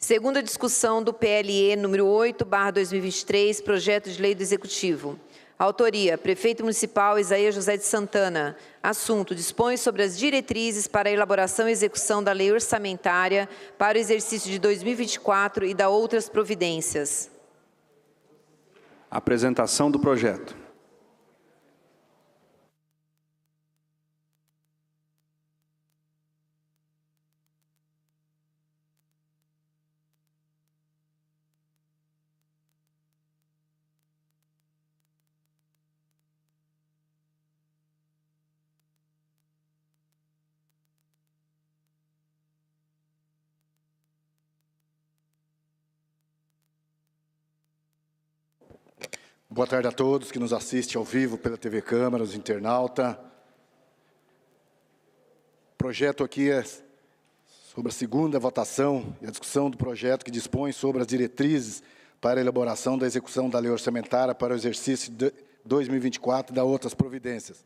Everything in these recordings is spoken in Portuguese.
Segunda discussão do PLE número 8/2023, projeto de lei do Executivo. Autoria: Prefeito Municipal Isaías José de Santana. Assunto: dispõe sobre as diretrizes para a elaboração e execução da lei orçamentária para o exercício de 2024 e da outras providências. Apresentação do projeto. Boa tarde a todos que nos assistem ao vivo pela TV Câmara, os internautas. O projeto aqui é sobre a segunda votação e a discussão do projeto que dispõe sobre as diretrizes para a elaboração da execução da lei orçamentária para o exercício de 2024 e da outras providências.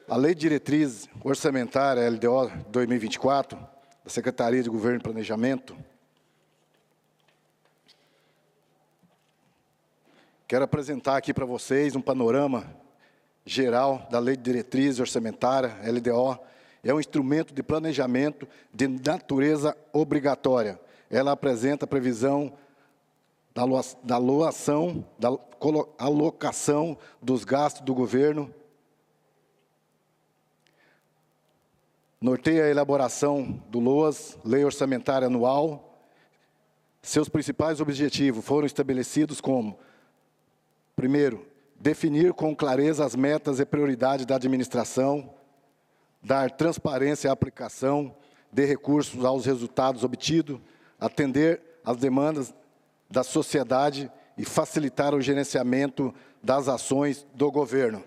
A Lei de Diretriz Orçamentária, LDO 2024, da Secretaria de Governo e Planejamento, quero apresentar aqui para vocês um panorama geral da Lei de Diretriz Orçamentária, LDO. É um instrumento de planejamento de natureza obrigatória. Ela apresenta a previsão da alocação dos gastos do governo, norteia a elaboração do LOAS, Lei Orçamentária Anual. Seus principais objetivos foram estabelecidos como: primeiro, definir com clareza as metas e prioridades da administração, dar transparência à aplicação de recursos aos resultados obtidos, atender às demandas da sociedade e facilitar o gerenciamento das ações do governo.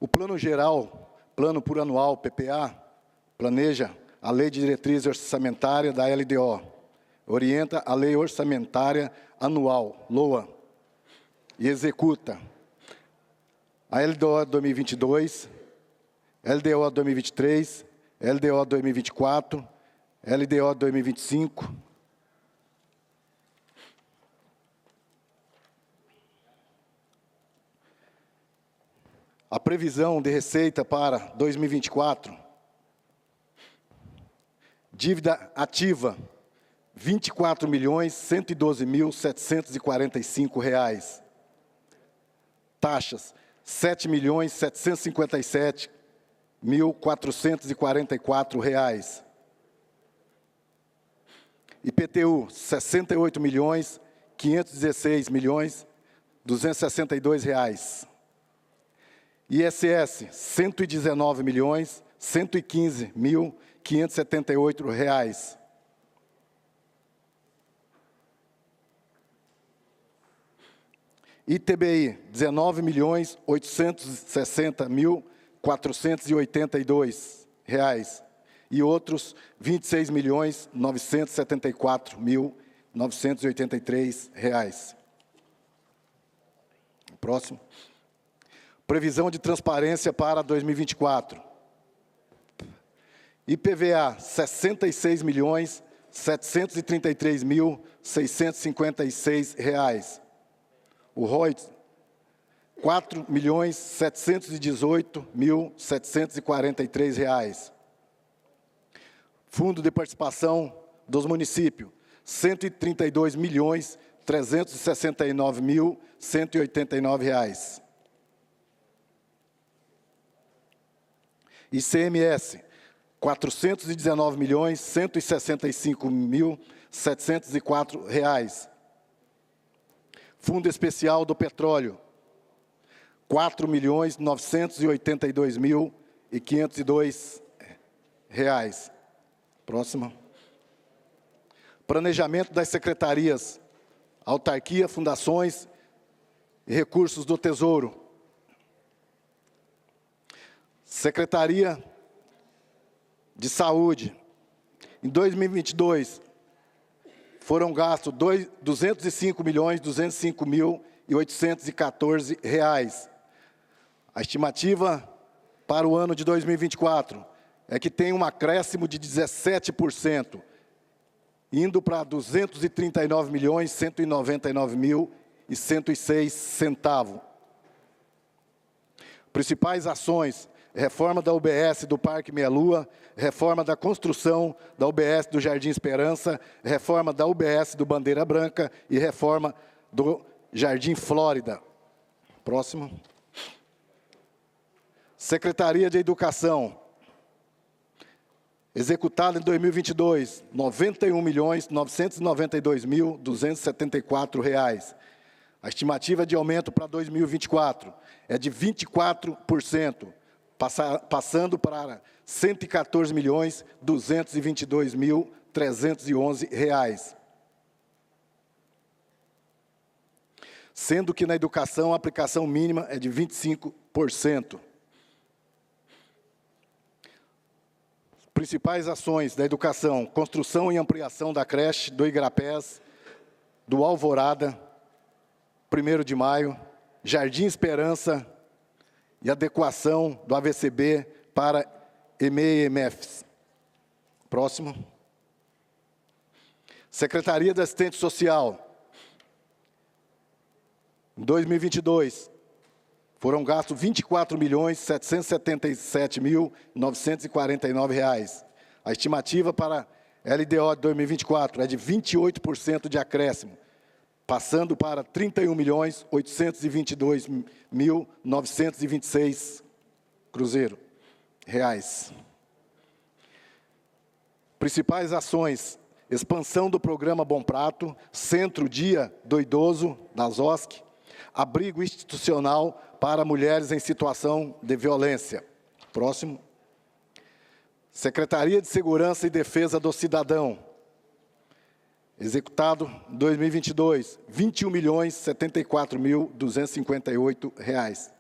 O Plano Geral, Plano Plurianual, PPA, planeja a Lei de Diretriz Orçamentária da LDO, orienta a Lei Orçamentária Anual, LOA, e executa a LDO 2022, LDO 2023, LDO 2024, LDO 2025, a previsão de receita para 2024, dívida ativa, R$ 24.112.745. Taxas, R$ 7.757.444. IPTU, R$ 68.516.262. ISS, R$ 119.115.578. ITBI, R$ 19.860.482. E outros, R$ 26.974.983. Próximo. Previsão de transparência para 2024. IPVA, R$ 66.733.656. O ROI, R$ 4.718.743. Fundo de participação dos municípios, R$ 132.369.189. ICMS, R$ 419.165.704. Fundo Especial do Petróleo, R$ 4.982.502. Próxima. Planejamento das secretarias, autarquia, fundações e recursos do Tesouro. Secretaria de Saúde. Em 2022, foram gastos R$ 205.205.814. A estimativa para o ano de 2024 é que tem um acréscimo de 17%, indo para R$ 239.199.106 centavos. Principais ações: reforma da UBS do Parque Meia Lua, reforma da construção da UBS do Jardim Esperança, reforma da UBS do Bandeira Branca e reforma do Jardim Flórida. Próximo. Secretaria de Educação. Executado em 2022, R$ 91.992.274. A estimativa de aumento para 2024 é de 24%, passando para R$ 114.222.311. Sendo que na educação a aplicação mínima é de 25%. Principais ações da educação: construção e ampliação da creche do Igarapés, do Alvorada, 1º de Maio, Jardim Esperança e adequação do AVCB para EMEFs. Próximo. Secretaria da Assistência Social. Em 2022, foram gastos R$ 24.777.949. A estimativa para LDO de 2024 é de 28% de acréscimo, passando para R$ 31.822.926 reais. Principais ações: expansão do programa Bom Prato, Centro Dia do Idoso, das OSC, abrigo institucional para mulheres em situação de violência. Próximo. Secretaria de Segurança e Defesa do Cidadão. Executado em 2022, R$ 21.074.258.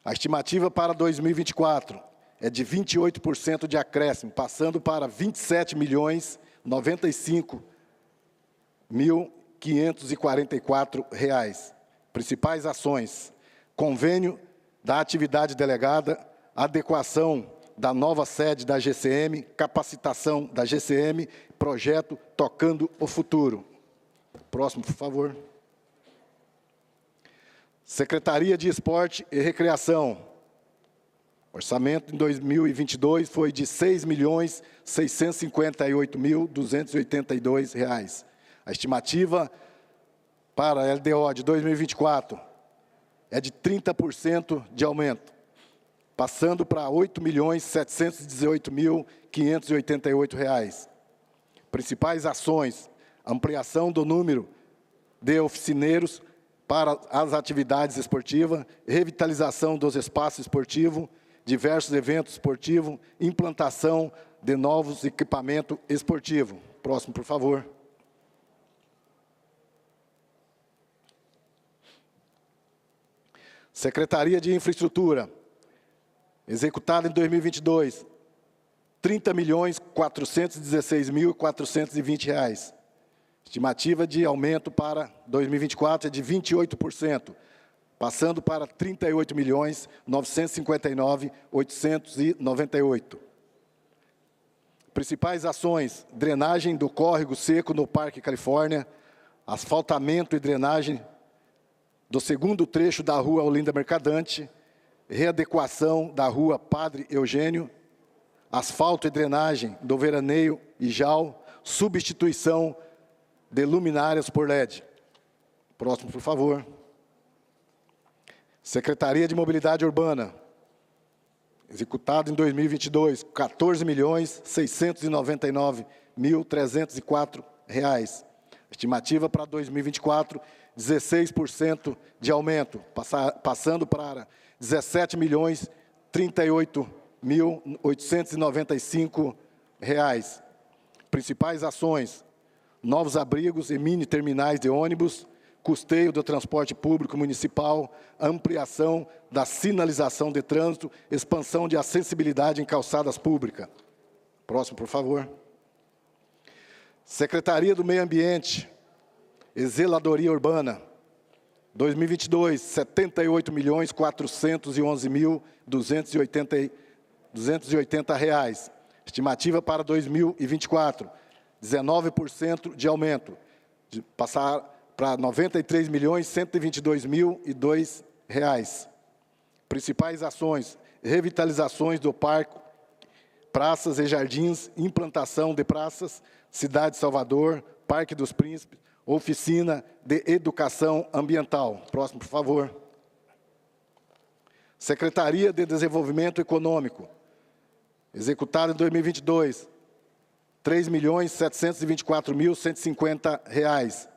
A estimativa para 2024 é de 28% de acréscimo, passando para R$ 27.095.544. Principais ações: convênio da atividade delegada, adequação da nova sede da GCM, capacitação da GCM, projeto Tocando o Futuro. Próximo, por favor. Secretaria de Esporte e Recreação. Orçamento em 2022 foi de R$ 6.658.282. A estimativa para a LDO de 2024 é de 30% de aumento, passando para R$ 8.718.588. Principais ações: ampliação do número de oficineiros para as atividades esportivas, revitalização dos espaços esportivos, diversos eventos esportivos, implantação de novos equipamentos esportivos. Próximo, por favor. Secretaria de Infraestrutura. Executado em 2022, R$ 30.416.420. Estimativa de aumento para 2024 é de 28%, passando para R$ 38.959.898. Principais ações: drenagem do córrego seco no Parque Califórnia, asfaltamento e drenagem do segundo trecho da Rua Olinda Mercadante, readequação da Rua Padre Eugênio, asfalto e drenagem do Veraneio e Jal, substituição de luminárias por LED. Próximo, por favor. Secretaria de Mobilidade Urbana. Executado em 2022, R$ 14.699.304. Estimativa para 2024, 16% de aumento, passando para R$ 17.038.895. Principais ações: novos abrigos e mini terminais de ônibus, custeio do transporte público municipal, ampliação da sinalização de trânsito, expansão de acessibilidade em calçadas públicas. Próximo, por favor. Secretaria do Meio Ambiente e Zeladoria Urbana. 2022, R$ 78.411.280. Estimativa para 2024, 19% de aumento, de passar para R$ 93.122.002. Principais ações: revitalizações do parque, praças e jardins, implantação de praças, Cidade de Salvador, Parque dos Príncipes, oficina de educação ambiental. Próximo, por favor. Secretaria de Desenvolvimento Econômico, executado em 2022, R$ 3.724.150.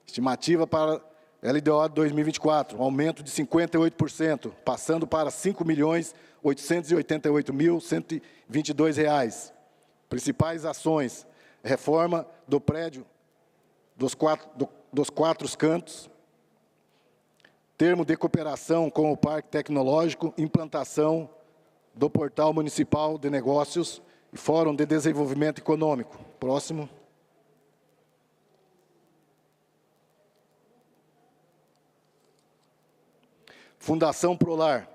Estimativa para LDO de 2024, um aumento de 58%, passando para R$ 5.888.122. Principais ações: reforma do prédio dos quatro cantos, termo de cooperação com o Parque Tecnológico, implantação do Portal Municipal de Negócios e Fórum de Desenvolvimento Econômico. Próximo. Fundação Prolar,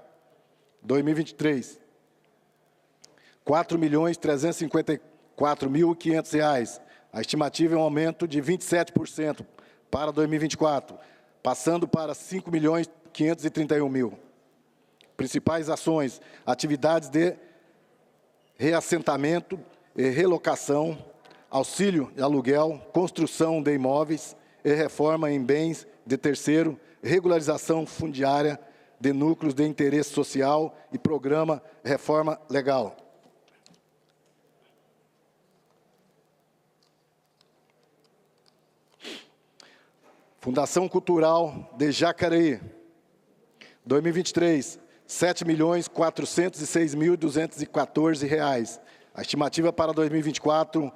2023, R$ 4.354.500. A estimativa é um aumento de 27% para 2024, passando para R$ 5.531.000. Principais ações: atividades de reassentamento e relocação, auxílio de aluguel, construção de imóveis e reforma em bens de terceiro, regularização fundiária de núcleos de interesse social e programa Reforma Legal. Fundação Cultural de Jacareí, 2023, R$ 7.406.214. A estimativa para 2024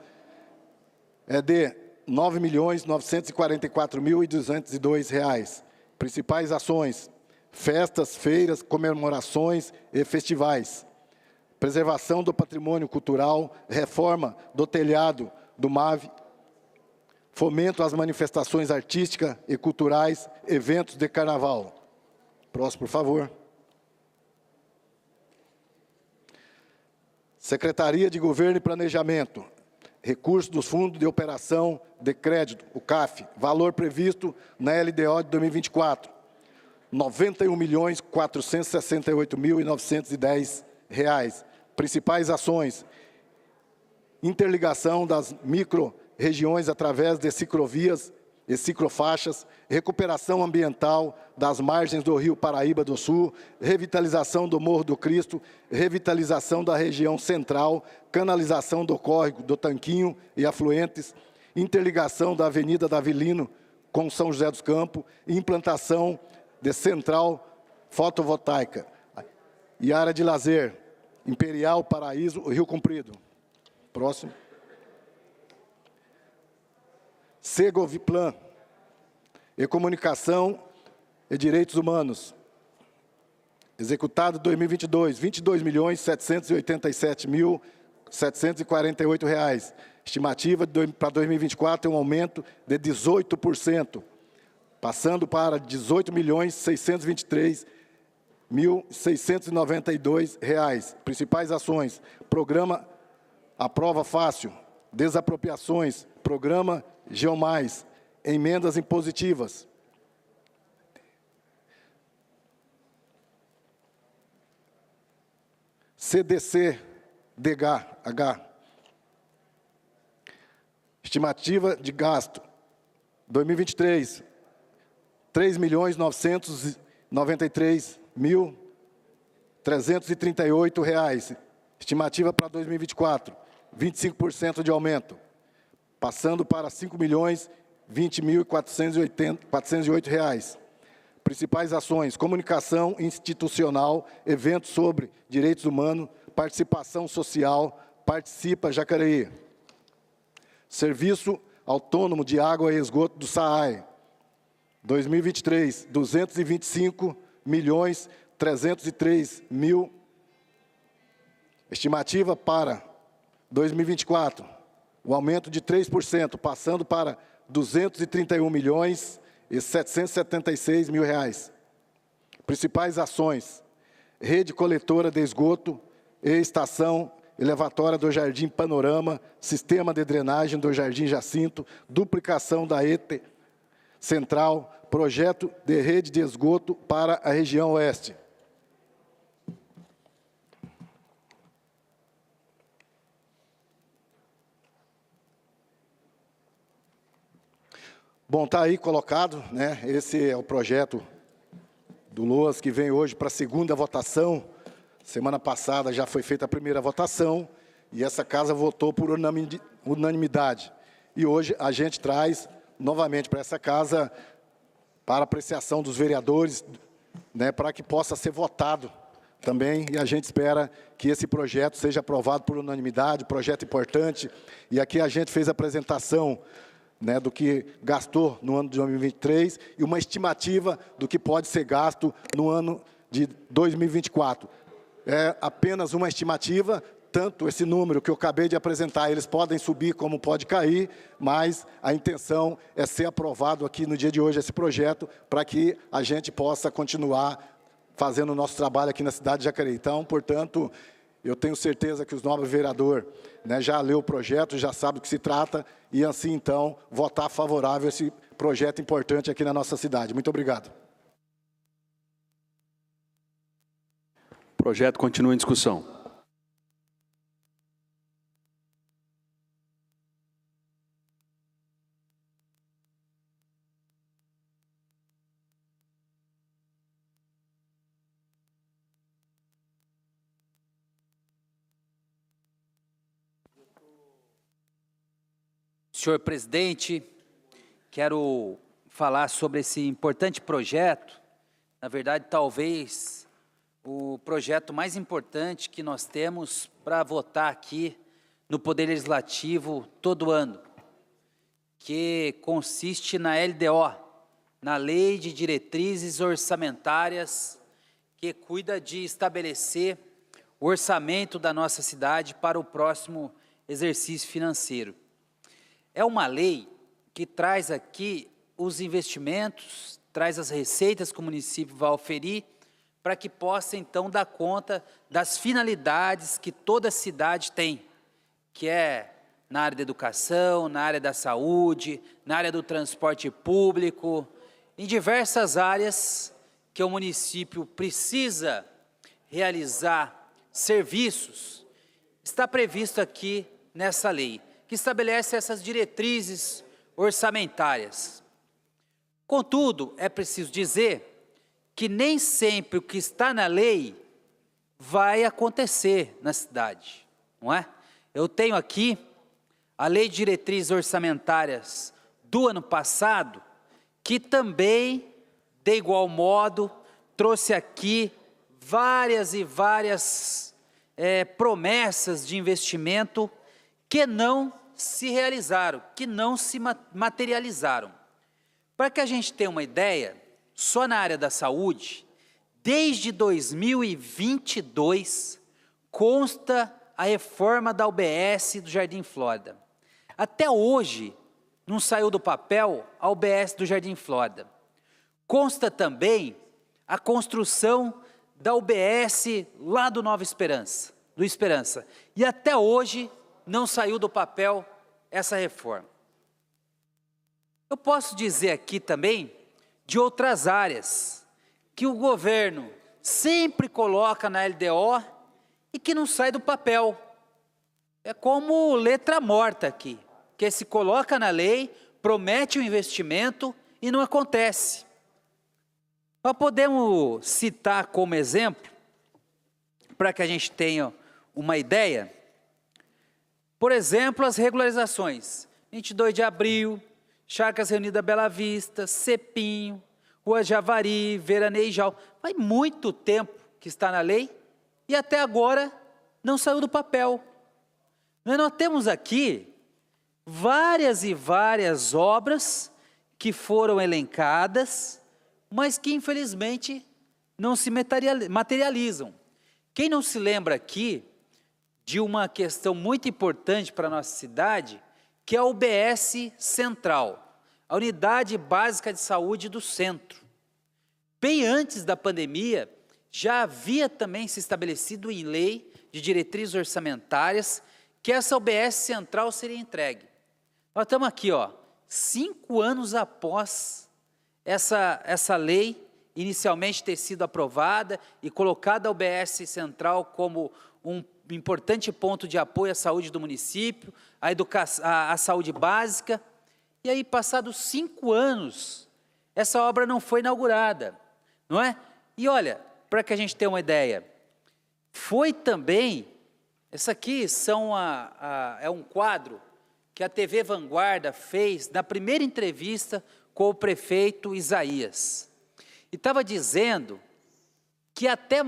é de R$ 9.944.202. Principais ações: festas, feiras, comemorações e festivais. Preservação do patrimônio cultural, reforma do telhado do MAV, fomento às manifestações artísticas e culturais, eventos de carnaval. Próximo, por favor. Secretaria de Governo e Planejamento. Recursos dos Fundos de Operação de Crédito, o CAF. Valor previsto na LDO de 2024. R$ 91.468.910. Principais ações: interligação das micro-regiões através de ciclovias e ciclofaixas, recuperação ambiental das margens do Rio Paraíba do Sul, revitalização do Morro do Cristo, revitalização da região central, canalização do córrego do Tanquinho e afluentes, interligação da Avenida Davilino com São José dos Campos, implantação de central fotovoltaica e área de lazer, Imperial, Paraíso, Rio Comprido. Próximo. Segoviplan e Comunicação e Direitos Humanos. Executado em 2022, R$ 22.787.748. Estimativa para 2024 é um aumento de 18%, passando para R$ 18.623.692. Principais ações: programa Aprova Fácil, desapropriações, programa Geomais, emendas impositivas. CDC-DH. Estimativa de gasto, 2023, R$ 3.993.338. Estimativa para 2024, 25% de aumento, passando para R$ 5.020.408. Principais ações: comunicação institucional, eventos sobre direitos humanos, participação social, Participa Jacareí. Serviço Autônomo de Água e Esgoto do SAAI, 2023, R$ 225.303.000. Estimativa para 2024, o aumento de 3%, passando para R$ 231.000.000 e 776 mil reais. Principais ações: rede coletora de esgoto e estação elevatória do Jardim Panorama, sistema de drenagem do Jardim Jacinto, duplicação da ETE Central, projeto de rede de esgoto para a região oeste. Bom, está aí colocado, né? Esse é o projeto do LOAS que vem hoje para a segunda votação. Semana passada já foi feita a primeira votação e essa casa votou por unanimidade. E hoje a gente traz novamente para essa casa, para apreciação dos vereadores, né, para que possa ser votado também. E a gente espera que esse projeto seja aprovado por unanimidade, projeto importante. E aqui a gente fez a apresentação, né, do que gastou no ano de 2023 e uma estimativa do que pode ser gasto no ano de 2024. É apenas uma estimativa, tanto esse número que eu acabei de apresentar, eles podem subir como pode cair, mas a intenção é ser aprovado aqui no dia de hoje esse projeto, para que a gente possa continuar fazendo o nosso trabalho aqui na cidade de Jacareí. Então, portanto, eu tenho certeza que os nobres vereadores, né, já leu o projeto, já sabe do que se trata, e assim, então, votar favorável a esse projeto importante aqui na nossa cidade. Muito obrigado. O projeto continua em discussão. Senhor presidente, quero falar sobre esse importante projeto. Na verdade, talvez o projeto mais importante que nós temos para votar aqui no Poder Legislativo todo ano, que consiste na LDO, na Lei de Diretrizes Orçamentárias, que cuida de estabelecer o orçamento da nossa cidade para o próximo exercício financeiro. É uma lei que traz aqui os investimentos, traz as receitas que o município vai oferir, para que possa, então, dar conta das finalidades que toda cidade tem, que é na área da educação, na área da saúde, na área do transporte público, em diversas áreas que o município precisa realizar serviços, está previsto aqui nessa lei, que estabelece essas diretrizes orçamentárias. Contudo, é preciso dizer que nem sempre o que está na lei vai acontecer na cidade, não é? Eu tenho aqui a Lei de Diretrizes Orçamentárias do ano passado, que também, de igual modo, trouxe aqui várias e várias promessas de investimento que não se realizaram, que não se materializaram. Para que a gente tenha uma ideia, só na área da saúde, desde 2022, consta a reforma da UBS do Jardim Flórida. Até hoje, não saiu do papel a UBS do Jardim Flórida. Consta também a construção da UBS lá do Nova Esperança, do Esperança. E até hoje não saiu do papel essa reforma. Eu posso dizer aqui também de outras áreas que o governo sempre coloca na LDO e que não sai do papel. É como letra morta aqui, que se coloca na lei, promete um investimento e não acontece. Nós podemos citar como exemplo, para que a gente tenha uma ideia, por exemplo, as regularizações, 22 de abril, Charcas Reunida Bela Vista, Cepinho, Rua Javari, Veraneijal. Faz muito tempo que está na lei e até agora não saiu do papel. Nós temos aqui várias e várias obras que foram elencadas, mas que infelizmente não se materializam. Quem não se lembra aqui de uma questão muito importante para a nossa cidade, que é a UBS Central. a Unidade Básica de Saúde do Centro. Bem antes da pandemia, já havia também se estabelecido em lei de diretrizes orçamentárias que essa UBS central seria entregue. Nós estamos aqui, 5 anos após essa lei inicialmente ter sido aprovada e colocada a UBS central como um importante ponto de apoio à saúde do município, à saúde básica. E aí, passados 5 anos, essa obra não foi inaugurada, não é? E olha, para que a gente tenha uma ideia, foi também, essa aqui é um quadro que a TV Vanguarda fez na primeira entrevista com o prefeito Isaías. E estava dizendo que até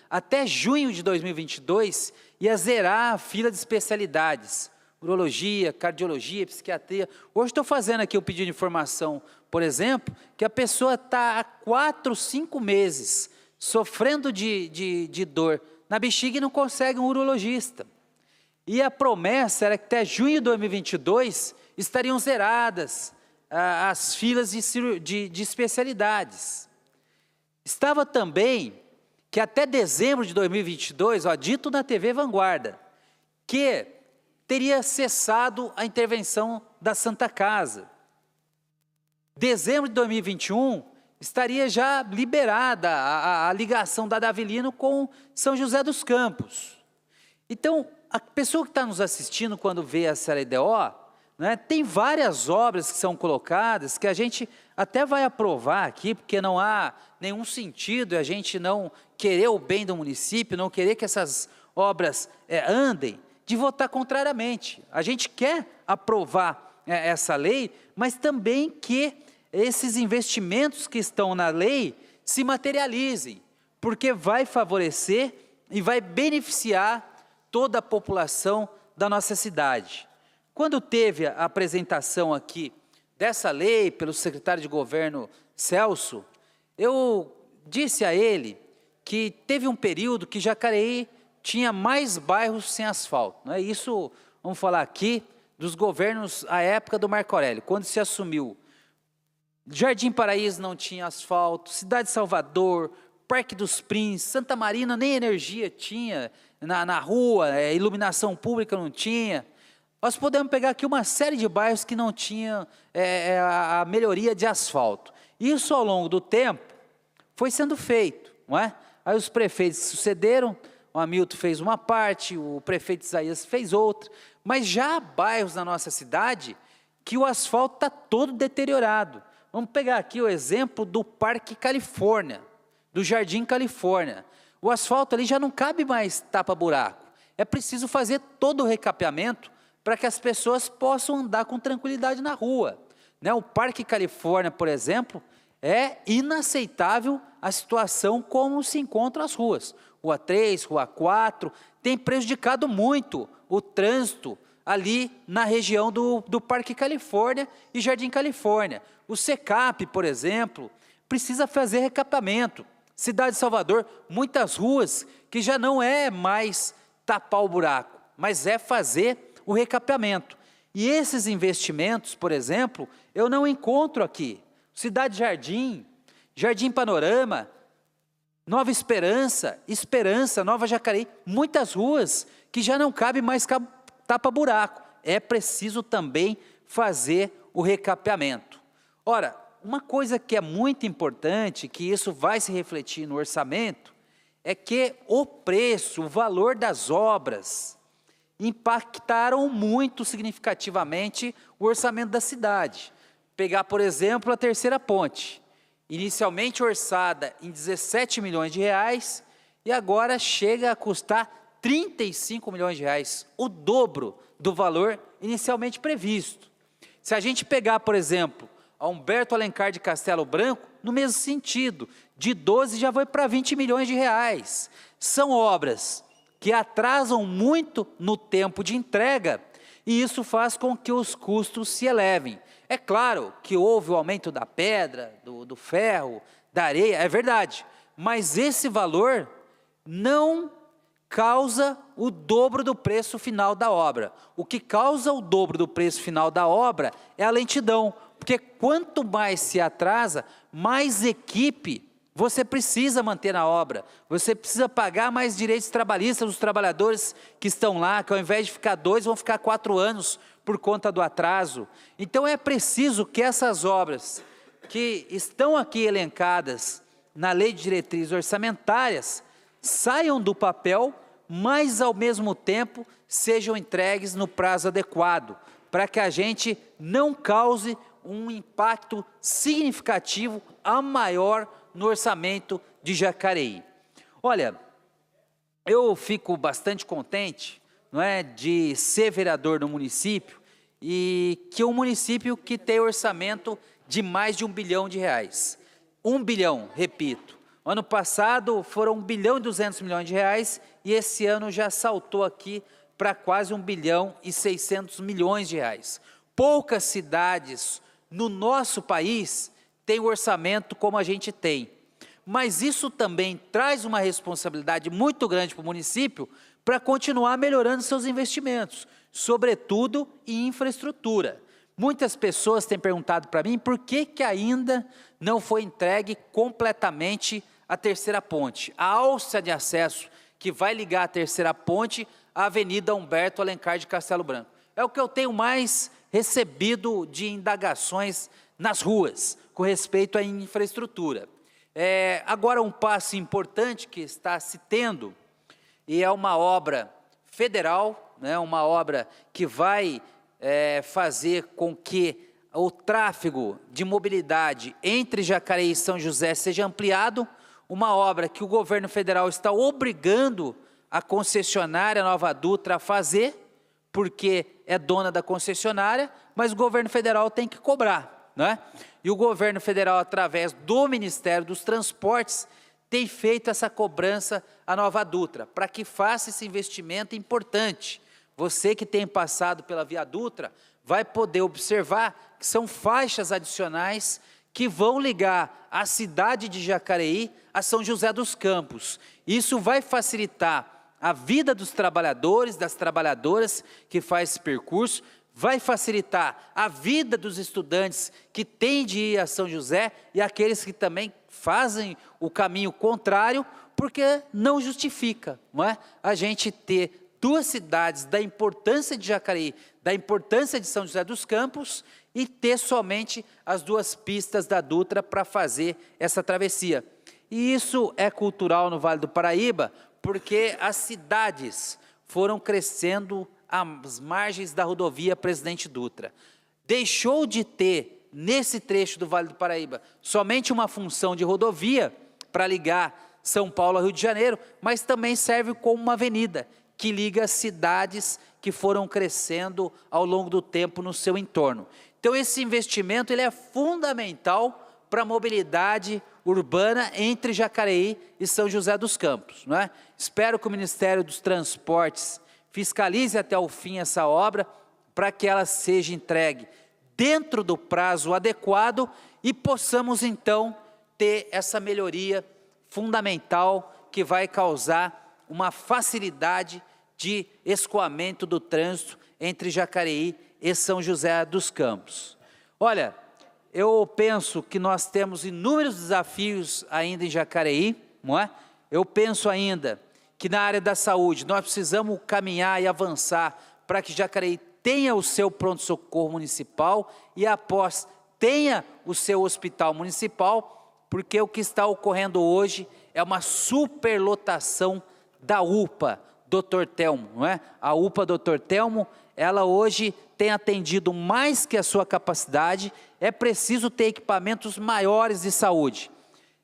até junho de 2022, ia zerar a fila de especialidades, urologia, cardiologia, psiquiatria. Hoje estou fazendo aqui o pedido de informação, por exemplo, que a pessoa está há 4, 5 meses sofrendo de dor na bexiga e não consegue um urologista. E a promessa era que até junho de 2022 estariam zeradas as filas de especialidades. Estava também que até dezembro de 2022, dito na TV Vanguarda, que teria cessado a intervenção da Santa Casa. Dezembro de 2021, estaria já liberada a ligação da Davilino com São José dos Campos. Então, a pessoa que está nos assistindo quando vê essa LDO, né, tem várias obras que são colocadas que a gente até vai aprovar aqui, porque não há nenhum sentido a gente não querer o bem do município, não querer que essas obras andem, de votar contrariamente. A gente quer aprovar essa lei, mas também que esses investimentos que estão na lei se materializem, porque vai favorecer e vai beneficiar toda a população da nossa cidade. Quando teve a apresentação aqui dessa lei pelo secretário de governo Celso, eu disse a ele que teve um período que Jacareí tinha mais bairros sem asfalto. Não é isso, vamos falar aqui, dos governos à época do Marco Aurélio, quando se assumiu. Jardim Paraíso não tinha asfalto, Cidade Salvador, Parque dos Príncipes, Santa Marina nem energia tinha na rua, iluminação pública não tinha. Nós podemos pegar aqui uma série de bairros que não tinham a melhoria de asfalto. Isso, ao longo do tempo, foi sendo feito, não é? Aí os prefeitos sucederam, o Hamilton fez uma parte, o prefeito Isaías fez outra, mas já há bairros na nossa cidade que o asfalto está todo deteriorado. Vamos pegar aqui o exemplo do Parque Califórnia, do Jardim Califórnia. O asfalto ali já não cabe mais tapa-buraco. É preciso fazer todo o recapeamento para que as pessoas possam andar com tranquilidade na rua. Né? O Parque Califórnia, por exemplo, é inaceitável a situação como se encontram as ruas. Rua 3, Rua 4, tem prejudicado muito o trânsito ali na região do Parque Califórnia e Jardim Califórnia. O SECAP, por exemplo, precisa fazer recapeamento. Cidade de Salvador, muitas ruas que já não é mais tapar o buraco, mas é fazer o recapeamento. E esses investimentos, por exemplo, eu não encontro aqui. Cidade Jardim, Jardim Panorama, Nova Esperança, Nova Jacareí, muitas ruas que já não cabe mais tapa-buraco. É preciso também fazer o recapeamento. Ora, uma coisa que é muito importante, que isso vai se refletir no orçamento, é que o preço, o valor das obras impactaram muito significativamente o orçamento da cidade. Pegar, por exemplo, a terceira ponte, inicialmente orçada em 17 milhões de reais, e agora chega a custar 35 milhões de reais, o dobro do valor inicialmente previsto. Se a gente pegar, por exemplo, a Humberto Alencar de Castelo Branco, no mesmo sentido, de 12 já foi para 20 milhões de reais. São obras que atrasam muito no tempo de entrega, e isso faz com que os custos se elevem. É claro que houve o aumento da pedra, do ferro, da areia, é verdade, mas esse valor não causa o dobro do preço final da obra. O que causa o dobro do preço final da obra é a lentidão, porque quanto mais se atrasa, mais equipe você precisa manter na obra. Você precisa pagar mais direitos trabalhistas dos trabalhadores que estão lá, que ao invés de ficar 2, vão ficar 4 anos por conta do atraso. Então é preciso que essas obras que estão aqui elencadas na Lei de Diretrizes Orçamentárias saiam do papel, mas ao mesmo tempo sejam entregues no prazo adequado, para que a gente não cause um impacto significativo a maior no orçamento de Jacareí. Olha, eu fico bastante contente, não é, de ser vereador no município, e que um município que tem orçamento de mais de R$1 bilhão. 1 bilhão, repito. Ano passado foram R$1,2 bilhão e esse ano já saltou aqui para quase R$1,6 bilhão. Poucas cidades no nosso país têm orçamento como a gente tem. Mas isso também traz uma responsabilidade muito grande para o município para continuar melhorando seus investimentos, sobretudo em infraestrutura. Muitas pessoas têm perguntado para mim por que ainda não foi entregue completamente a terceira ponte, a alça de acesso que vai ligar a terceira ponte à Avenida Humberto Alencar de Castelo Branco. É o que eu tenho mais recebido de indagações nas ruas, com respeito à infraestrutura. Agora um passo importante que está se tendo, e é uma obra federal, né, uma obra que vai fazer com que o tráfego de mobilidade entre Jacareí e São José seja ampliado, uma obra que o governo federal está obrigando a concessionária Nova Dutra a fazer, porque é dona da concessionária, mas o governo federal tem que cobrar, né? E o governo federal, através do Ministério dos Transportes, tem feito essa cobrança à Nova Dutra, para que faça esse investimento importante. Você que tem passado pela Via Dutra, vai poder observar que são faixas adicionais que vão ligar a cidade de Jacareí a São José dos Campos. Isso vai facilitar a vida dos trabalhadores, das trabalhadoras que faz esse percurso, vai facilitar a vida dos estudantes que têm de ir a São José e aqueles que também fazem o caminho contrário, porque não justifica, não é? A gente ter duas cidades da importância de Jacareí, da importância de São José dos Campos, e ter somente as duas pistas da Dutra para fazer essa travessia. E isso é cultural no Vale do Paraíba, porque as cidades foram crescendo às margens da rodovia Presidente Dutra. Deixou de ter, nesse trecho do Vale do Paraíba, somente uma função de rodovia para ligar São Paulo ao Rio de Janeiro, mas também serve como uma avenida que liga cidades que foram crescendo ao longo do tempo no seu entorno. Então esse investimento ele é fundamental para a mobilidade urbana entre Jacareí e São José dos Campos, não é? Espero que o Ministério dos Transportes fiscalize até o fim essa obra, para que ela seja entregue dentro do prazo adequado e possamos então ter essa melhoria fundamental que vai causar uma facilidade de escoamento do trânsito entre Jacareí e São José dos Campos. Olha, eu penso que nós temos inúmeros desafios ainda em Jacareí, não é? Eu penso ainda que na área da saúde nós precisamos caminhar e avançar para que Jacareí tenha o seu pronto-socorro municipal e após tenha o seu hospital municipal, porque o que está ocorrendo hoje é uma superlotação da UPA Dr. Telmo, não é? A UPA Dr. Telmo, ela hoje tem atendido mais que a sua capacidade, é preciso ter equipamentos maiores de saúde.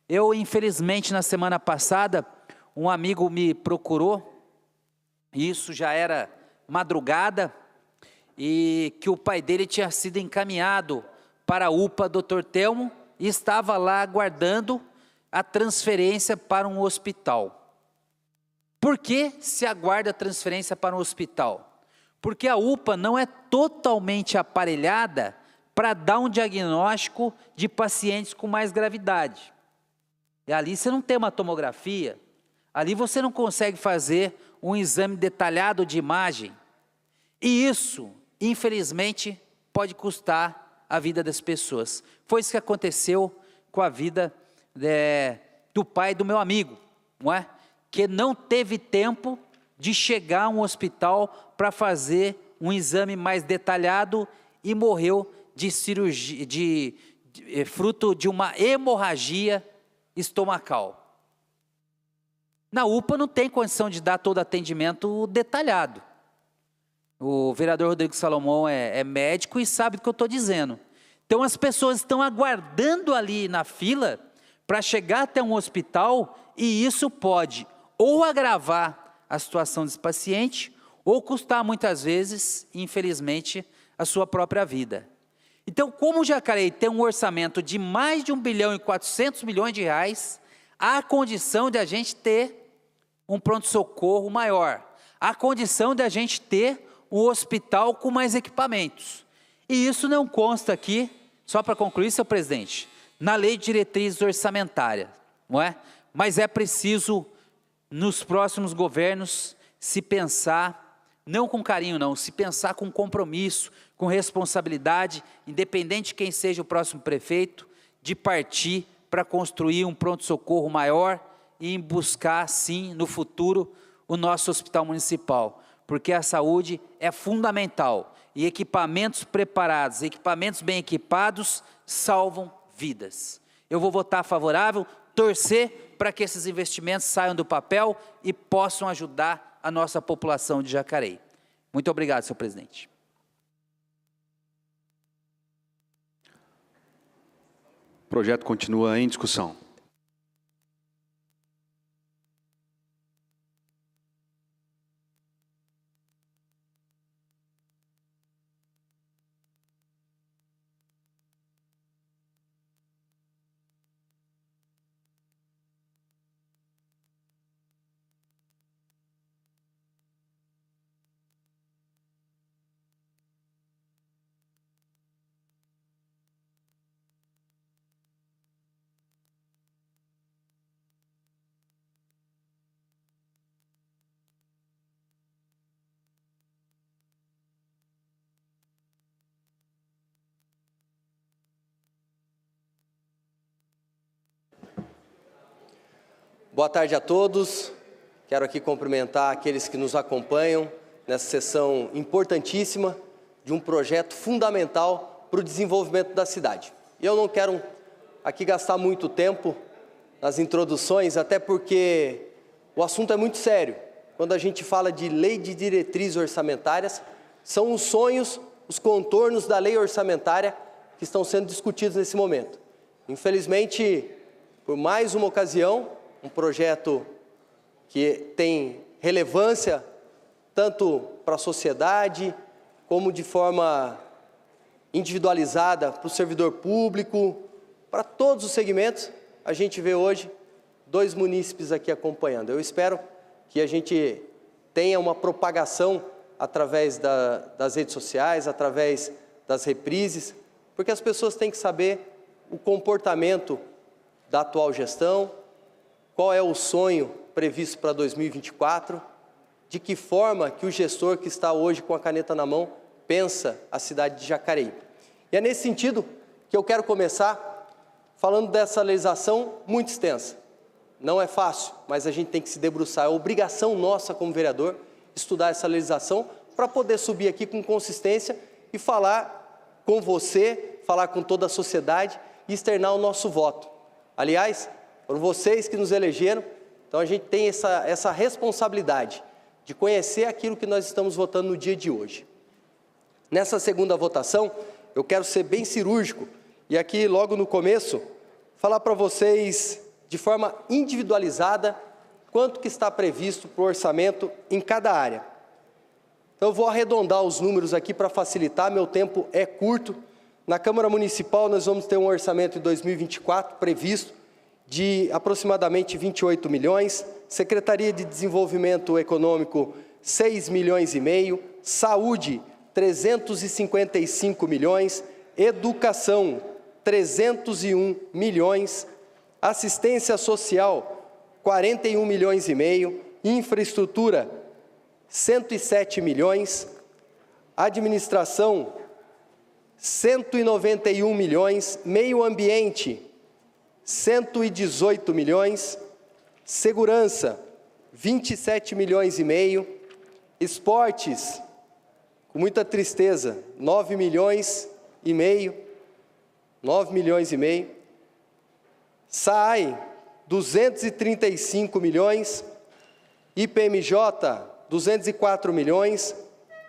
Eu, infelizmente, na semana passada, um amigo me procurou, isso já era madrugada, e que o pai dele tinha sido encaminhado para a UPA Dr. Telmo e estava lá aguardando a transferência para um hospital. Por que se aguarda a transferência para um hospital? Porque a UPA não é totalmente aparelhada para dar um diagnóstico de pacientes com mais gravidade. E ali você não tem uma tomografia, Ali você não consegue fazer um exame detalhado de imagem. E isso, infelizmente, pode custar a vida das pessoas. Foi isso que aconteceu com a vida do pai do meu amigo, não é? Que não teve tempo de chegar a um hospital para fazer um exame mais detalhado e morreu de cirurgia, fruto de uma hemorragia estomacal. Na UPA não tem condição de dar todo atendimento detalhado. O vereador Rodrigo Salomão é médico e sabe do que eu estou dizendo. Então as pessoas estão aguardando ali na fila para chegar até um hospital e isso pode ou agravar a situação desse paciente ou custar muitas vezes, infelizmente, a sua própria vida. Então, como o Jacareí tem um orçamento de mais de 1 bilhão e 400 milhões de reais, há condição de a gente ter um pronto-socorro maior, há condição de a gente ter um hospital com mais equipamentos. E isso não consta aqui, só para concluir, senhor presidente, na lei de diretrizes orçamentárias, não é? Mas é preciso, nos próximos governos, se pensar, não com carinho não, se pensar com compromisso, com responsabilidade, independente de quem seja o próximo prefeito, de partir para construir um pronto-socorro maior e buscar, sim, no futuro, o nosso hospital municipal. Porque a saúde é fundamental e equipamentos preparados, equipamentos bem equipados, salvam vidas. Eu vou votar favorável, torcer para que esses investimentos saiam do papel e possam ajudar a nossa população de Jacareí. Muito obrigado, senhor presidente. O projeto continua em discussão. Boa tarde a todos. Quero aqui cumprimentar aqueles que nos acompanham nessa sessão importantíssima de um projeto fundamental para o desenvolvimento da cidade. Eu não quero aqui gastar muito tempo nas introduções, até porque o assunto é muito sério. Quando a gente fala de lei de diretrizes orçamentárias, são os sonhos, os contornos da lei orçamentária que estão sendo discutidos nesse momento. Infelizmente, por mais uma ocasião, um projeto que tem relevância tanto para a sociedade, como de forma individualizada para o servidor público, para todos os segmentos. A gente vê hoje 2 munícipes aqui acompanhando. Eu espero que a gente tenha uma propagação através das redes sociais, através das reprises, porque as pessoas têm que saber o comportamento da atual gestão, qual é o sonho previsto para 2024, de que forma que o gestor que está hoje com a caneta na mão pensa a cidade de Jacareí. E é nesse sentido que eu quero começar falando dessa legislação muito extensa. Não é fácil, mas a gente tem que se debruçar. É obrigação nossa como vereador estudar essa legislação para poder subir aqui com consistência e falar com você, falar com toda a sociedade e externar o nosso voto. Aliás, foram vocês que nos elegeram, então a gente tem essa responsabilidade de conhecer aquilo que nós estamos votando no dia de hoje. Nessa segunda votação, eu quero ser bem cirúrgico e aqui logo no começo, falar para vocês de forma individualizada quanto que está previsto para o orçamento em cada área. Então eu vou arredondar os números aqui para facilitar, meu tempo é curto. Na Câmara Municipal nós vamos ter um orçamento de 2024 previsto de aproximadamente 28 milhões, Secretaria de Desenvolvimento Econômico 6 milhões e meio, Saúde 355 milhões, Educação 301 milhões, Assistência Social 41 milhões e meio, infraestrutura, 107 milhões, administração, 191 milhões, meio ambiente, 118 milhões, segurança, 27 milhões e meio, esportes, com muita tristeza, 9 milhões e meio, 9 milhões e meio, SAAI, 235 milhões, IPMJ, 204 milhões,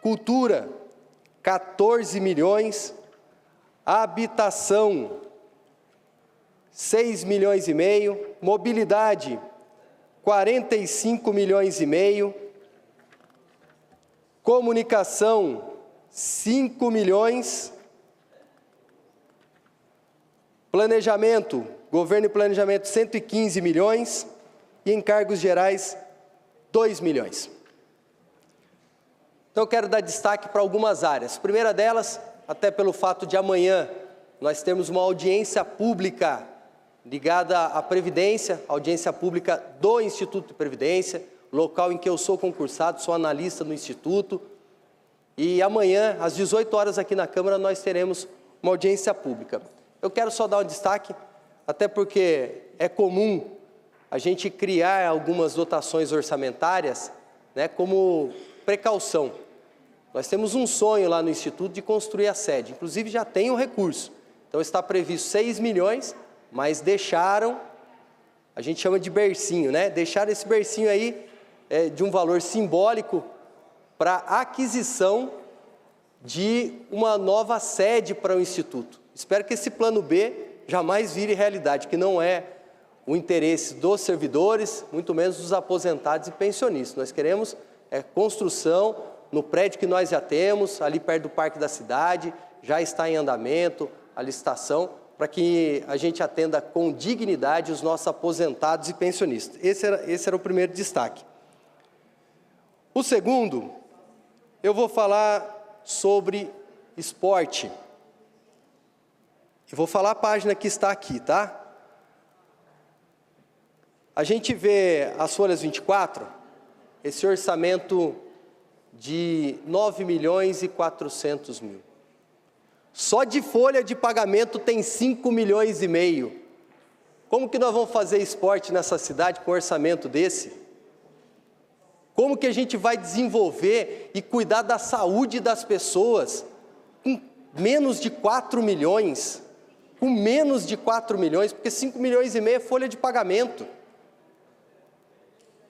cultura, 14 milhões, habitação, 6 milhões e meio, mobilidade, 45 milhões e meio, comunicação, 5 milhões, planejamento, governo e planejamento, 115 milhões, e encargos gerais, 2 milhões. Então, eu quero dar destaque para algumas áreas. A primeira delas, até pelo fato de amanhã nós temos uma audiência pública ligada à Previdência, audiência pública do Instituto de Previdência, local em que eu sou concursado, sou analista no Instituto. E amanhã, às 18 horas aqui na Câmara, nós teremos uma audiência pública. Eu quero só dar um destaque, até porque é comum a gente criar algumas dotações orçamentárias, né, como precaução. Nós temos um sonho lá no Instituto de construir a sede, inclusive já tem o recurso. Então está previsto 6 milhões, mas deixaram, a gente chama de bercinho, né? Deixaram esse bercinho aí de um valor simbólico para aquisição de uma nova sede para o Instituto. Espero que esse plano B jamais vire realidade, que não é o interesse dos servidores, muito menos dos aposentados e pensionistas. Nós queremos construção no prédio que nós já temos, ali perto do Parque da Cidade, já está em andamento a licitação, para que a gente atenda com dignidade os nossos aposentados e pensionistas. Esse era o primeiro destaque. O segundo, eu vou falar sobre esporte. Eu vou falar a página que está aqui, tá? A gente vê as folhas 24, esse orçamento de 9 milhões e 400 mil. Só de folha de pagamento tem 5 milhões e meio. Como que nós vamos fazer esporte nessa cidade com um orçamento desse? Como que a gente vai desenvolver e cuidar da saúde das pessoas com menos de 4 milhões? Com menos de 4 milhões, porque 5 milhões e meio é folha de pagamento.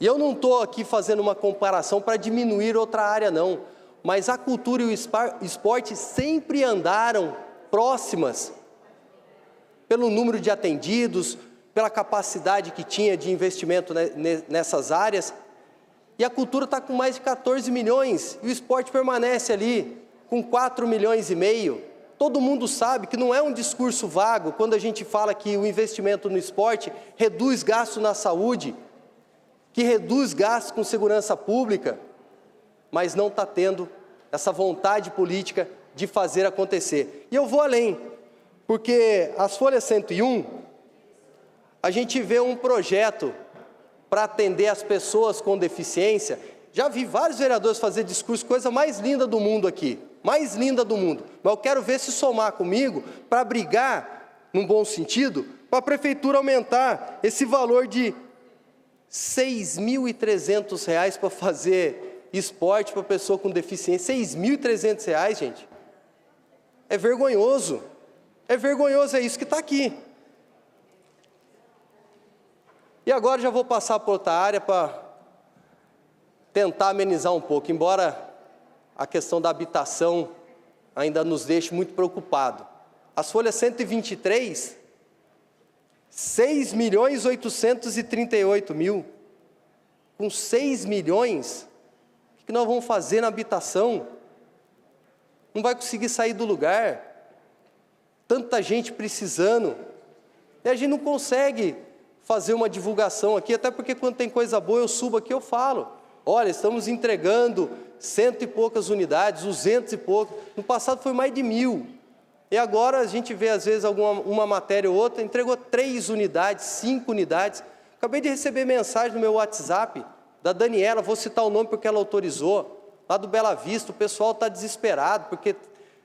E eu não estou aqui fazendo uma comparação para diminuir outra área, não. Mas a cultura e o esporte sempre andaram próximas pelo número de atendidos, pela capacidade que tinha de investimento nessas áreas. E a cultura está com mais de 14 milhões, e o esporte permanece ali com 4 milhões e meio. Todo mundo sabe que não é um discurso vago quando a gente fala que o investimento no esporte reduz gasto na saúde, que reduz gastos com segurança pública, mas não está tendo essa vontade política de fazer acontecer. E eu vou além, porque as folhas 101, a gente vê um projeto para atender as pessoas com deficiência. Já vi vários vereadores fazer discurso, coisa mais linda do mundo aqui, mais linda do mundo. Mas eu quero ver se somar comigo para brigar, num bom sentido, para a prefeitura aumentar esse valor de R$ 6.300 para fazer esporte para pessoa com deficiência. R$ 6.300, gente. É vergonhoso. É vergonhoso, é isso que está aqui. E agora já vou passar para outra área para tentar amenizar um pouco, embora a questão da habitação ainda nos deixe muito preocupados. As folhas 123, 6.838.000. Com 6 milhões, o que nós vamos fazer na habitação? Não vai conseguir sair do lugar. Tanta gente precisando. E a gente não consegue fazer uma divulgação aqui, até porque quando tem coisa boa eu subo aqui e eu falo. Olha, estamos entregando 100 e poucas unidades, 200 e poucas. No passado foi mais de 1.000. E agora a gente vê às vezes uma matéria ou outra, entregou 3 unidades, 5 unidades. Acabei de receber mensagem no meu WhatsApp da Daniela, vou citar o nome porque ela autorizou, lá do Bela Vista. O pessoal está desesperado porque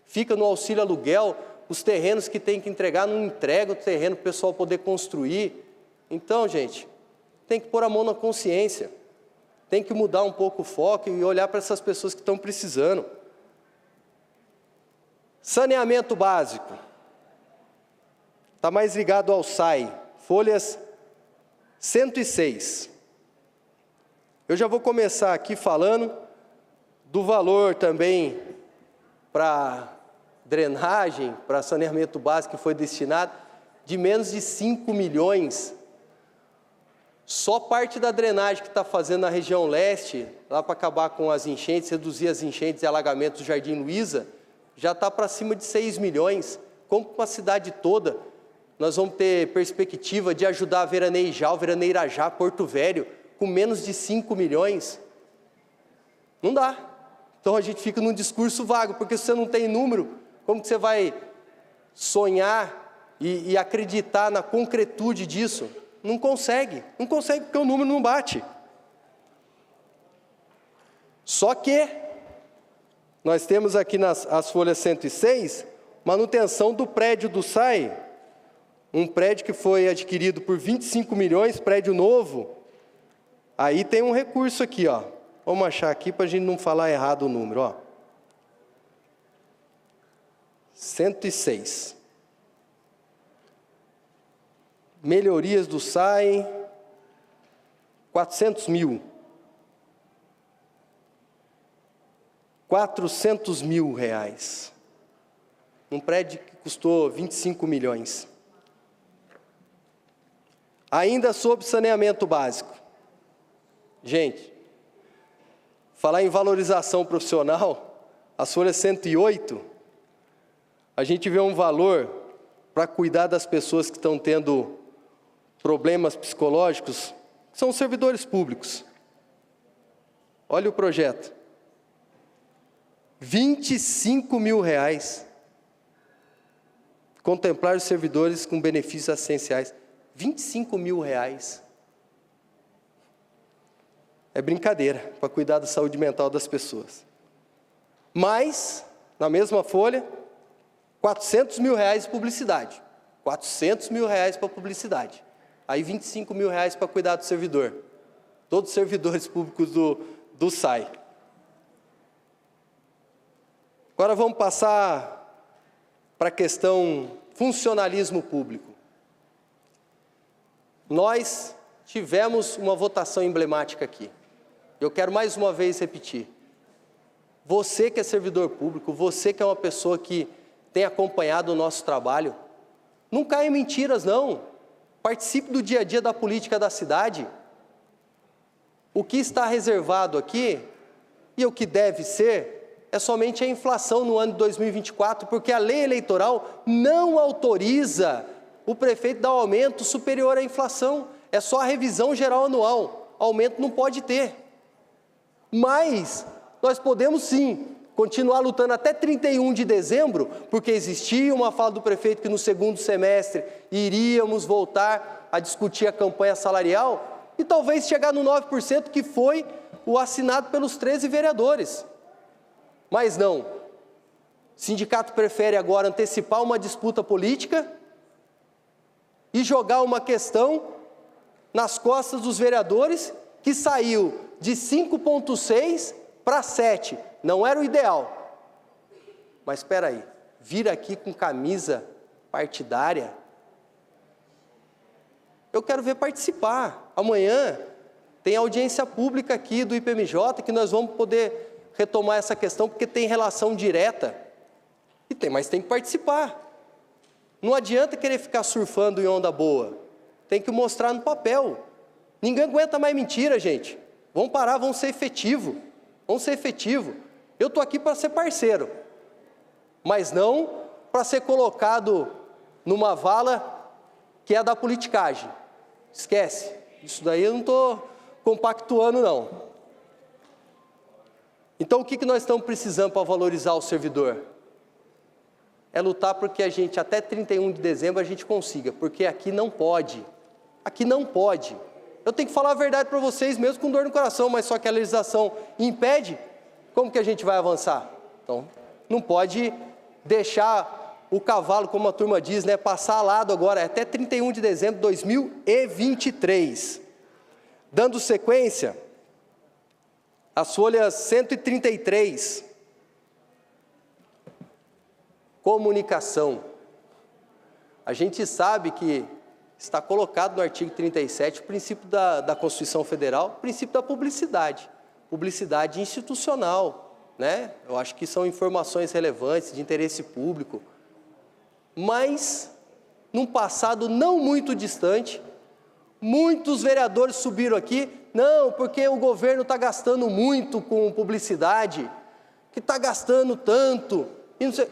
fica no auxílio aluguel, os terrenos que tem que entregar não entregam o terreno para o pessoal poder construir. Então, gente, tem que pôr a mão na consciência, tem que mudar um pouco o foco e olhar para essas pessoas que estão precisando. Saneamento básico, está mais ligado ao SAI, folhas 106. Eu já vou começar aqui falando do valor também para drenagem, para saneamento básico que foi destinado, de menos de 5 milhões. Só parte da drenagem que está fazendo na região leste, lá para acabar com as enchentes, reduzir as enchentes e alagamentos do Jardim Luiza, já está para cima de 6 milhões. Como para a cidade toda, nós vamos ter perspectiva de ajudar a Veraneijal, Veraneirajá, Porto Velho, com menos de 5 milhões? Não dá. Então a gente fica num discurso vago, porque se você não tem número, como que você vai sonhar e acreditar na concretude disso? Não consegue porque o número não bate. Só que nós temos aqui as folhas 106, manutenção do prédio do SAI, um prédio que foi adquirido por 25 milhões, prédio novo. Aí tem um recurso aqui, ó. Vamos achar aqui para a gente não falar errado o número, ó. 106. Melhorias do SAI, 400 mil. 400 mil reais. Um prédio que custou 25 milhões. Ainda sobre saneamento básico. Gente, falar em valorização profissional, as folhas 108, a gente vê um valor para cuidar das pessoas que estão tendo problemas psicológicos, que são os servidores públicos. Olha o projeto. 25 mil reais. Contemplar os servidores com benefícios assistenciais. 25 mil reais. É brincadeira para cuidar da saúde mental das pessoas. Mas, na mesma folha, 400 mil reais de publicidade. 400 mil reais para publicidade. Aí 25 mil reais para cuidar do servidor. Todos os servidores públicos do SAI. Agora vamos passar para a questão funcionalismo público. Nós tivemos uma votação emblemática aqui. Eu quero mais uma vez repetir. Você que é servidor público, você que é uma pessoa que tem acompanhado o nosso trabalho, não caia em mentiras, não. Participe do dia a dia da política da cidade. O que está reservado aqui, e o que deve ser, é somente a inflação no ano de 2024, porque a lei eleitoral não autoriza o prefeito dar um aumento superior à inflação. É só a revisão geral anual. Aumento não pode ter. Mas nós podemos sim continuar lutando até 31 de dezembro, porque existia uma fala do prefeito que no segundo semestre iríamos voltar a discutir a campanha salarial e talvez chegar no 9%, que foi o assinado pelos 13 vereadores. Mas não. O sindicato prefere agora antecipar uma disputa política e jogar uma questão nas costas dos vereadores, que saiu de 5,6 para 7. Não era o ideal. Mas espera aí, vir aqui com camisa partidária, eu quero ver participar. Amanhã tem audiência pública aqui do IPMJ, que nós vamos poder retomar essa questão, porque tem relação direta. Mas tem que participar. Não adianta querer ficar surfando em onda boa. Tem que mostrar no papel. Ninguém aguenta mais mentira, gente. Vamos parar, vamos ser efetivo. Vamos ser efetivo. Eu estou aqui para ser parceiro, mas não para ser colocado numa vala que é a da politicagem. Esquece. Isso daí eu não estou compactuando, não. Então, o que nós estamos precisando para valorizar o servidor? É lutar porque a gente, até 31 de dezembro, a gente consiga, porque aqui não pode. Aqui não pode. Eu tenho que falar a verdade para vocês, mesmo com dor no coração, mas só que a legislação impede, como que a gente vai avançar? Então, não pode deixar o cavalo, como a turma diz, né, passar a lado agora, até 31 de dezembro de 2023. Dando sequência, as folhas 133, comunicação. A gente sabe que está colocado no artigo 37 o princípio da Constituição Federal, o princípio da publicidade, publicidade institucional, né? Eu acho que são informações relevantes, de interesse público, mas, num passado não muito distante, muitos vereadores subiram aqui, não, porque o governo está gastando muito com publicidade, que está gastando tanto, e não sei.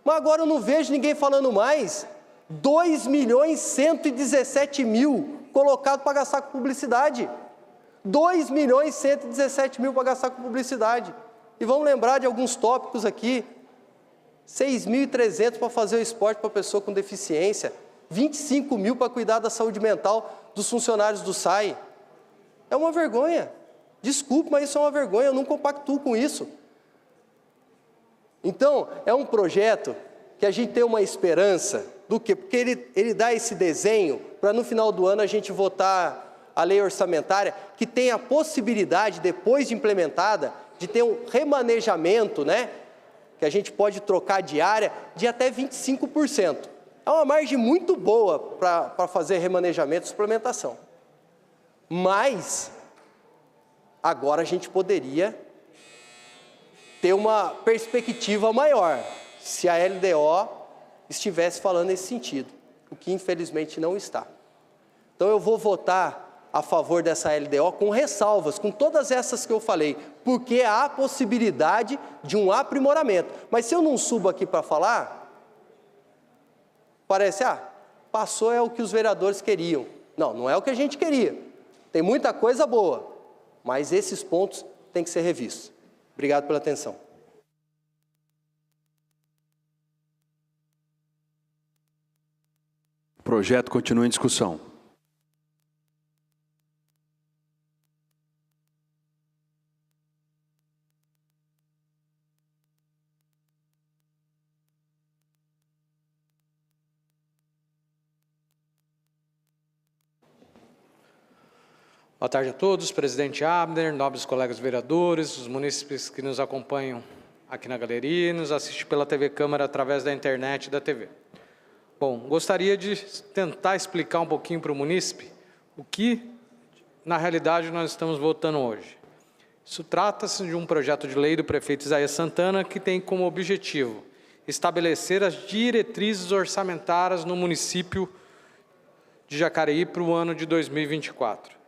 Mas agora eu não vejo ninguém falando mais. 2.117.000 colocado para gastar com publicidade. 2.117.000 para gastar com publicidade. E vamos lembrar de alguns tópicos aqui. 6.300 para fazer o esporte para pessoa com deficiência. 25.000 para cuidar da saúde mental dos funcionários do SAI. É uma vergonha. Desculpe, mas isso é uma vergonha. Eu não compactuo com isso. Então, é um projeto que a gente tem uma esperança do quê? Porque ele dá esse desenho para no final do ano a gente votar a lei orçamentária, que tem a possibilidade, depois de implementada, de ter um remanejamento, né? Que a gente pode trocar de área de até 25%. É uma margem muito boa para fazer remanejamento e suplementação. Mas, agora a gente poderia ter uma perspectiva maior, se a LDO estivesse falando nesse sentido, o que infelizmente não está. Então eu vou votar a favor dessa LDO com ressalvas, com todas essas que eu falei, porque há possibilidade de um aprimoramento. Mas se eu não subo aqui para falar, parece, passou é o que os vereadores queriam. Não, não é o que a gente queria. Tem muita coisa boa, mas esses pontos têm que ser revistos. Obrigado pela atenção. O projeto continua em discussão. Boa tarde a todos, presidente Abner, nobres colegas vereadores, os munícipes que nos acompanham aqui na galeria e nos assistem pela TV Câmara através da internet e da TV. Bom, gostaria de tentar explicar um pouquinho para o munícipe o que, na realidade, nós estamos votando hoje. Isso trata-se de um projeto de lei do prefeito Isaías Santana que tem como objetivo estabelecer as diretrizes orçamentárias no município de Jacareí para o ano de 2024.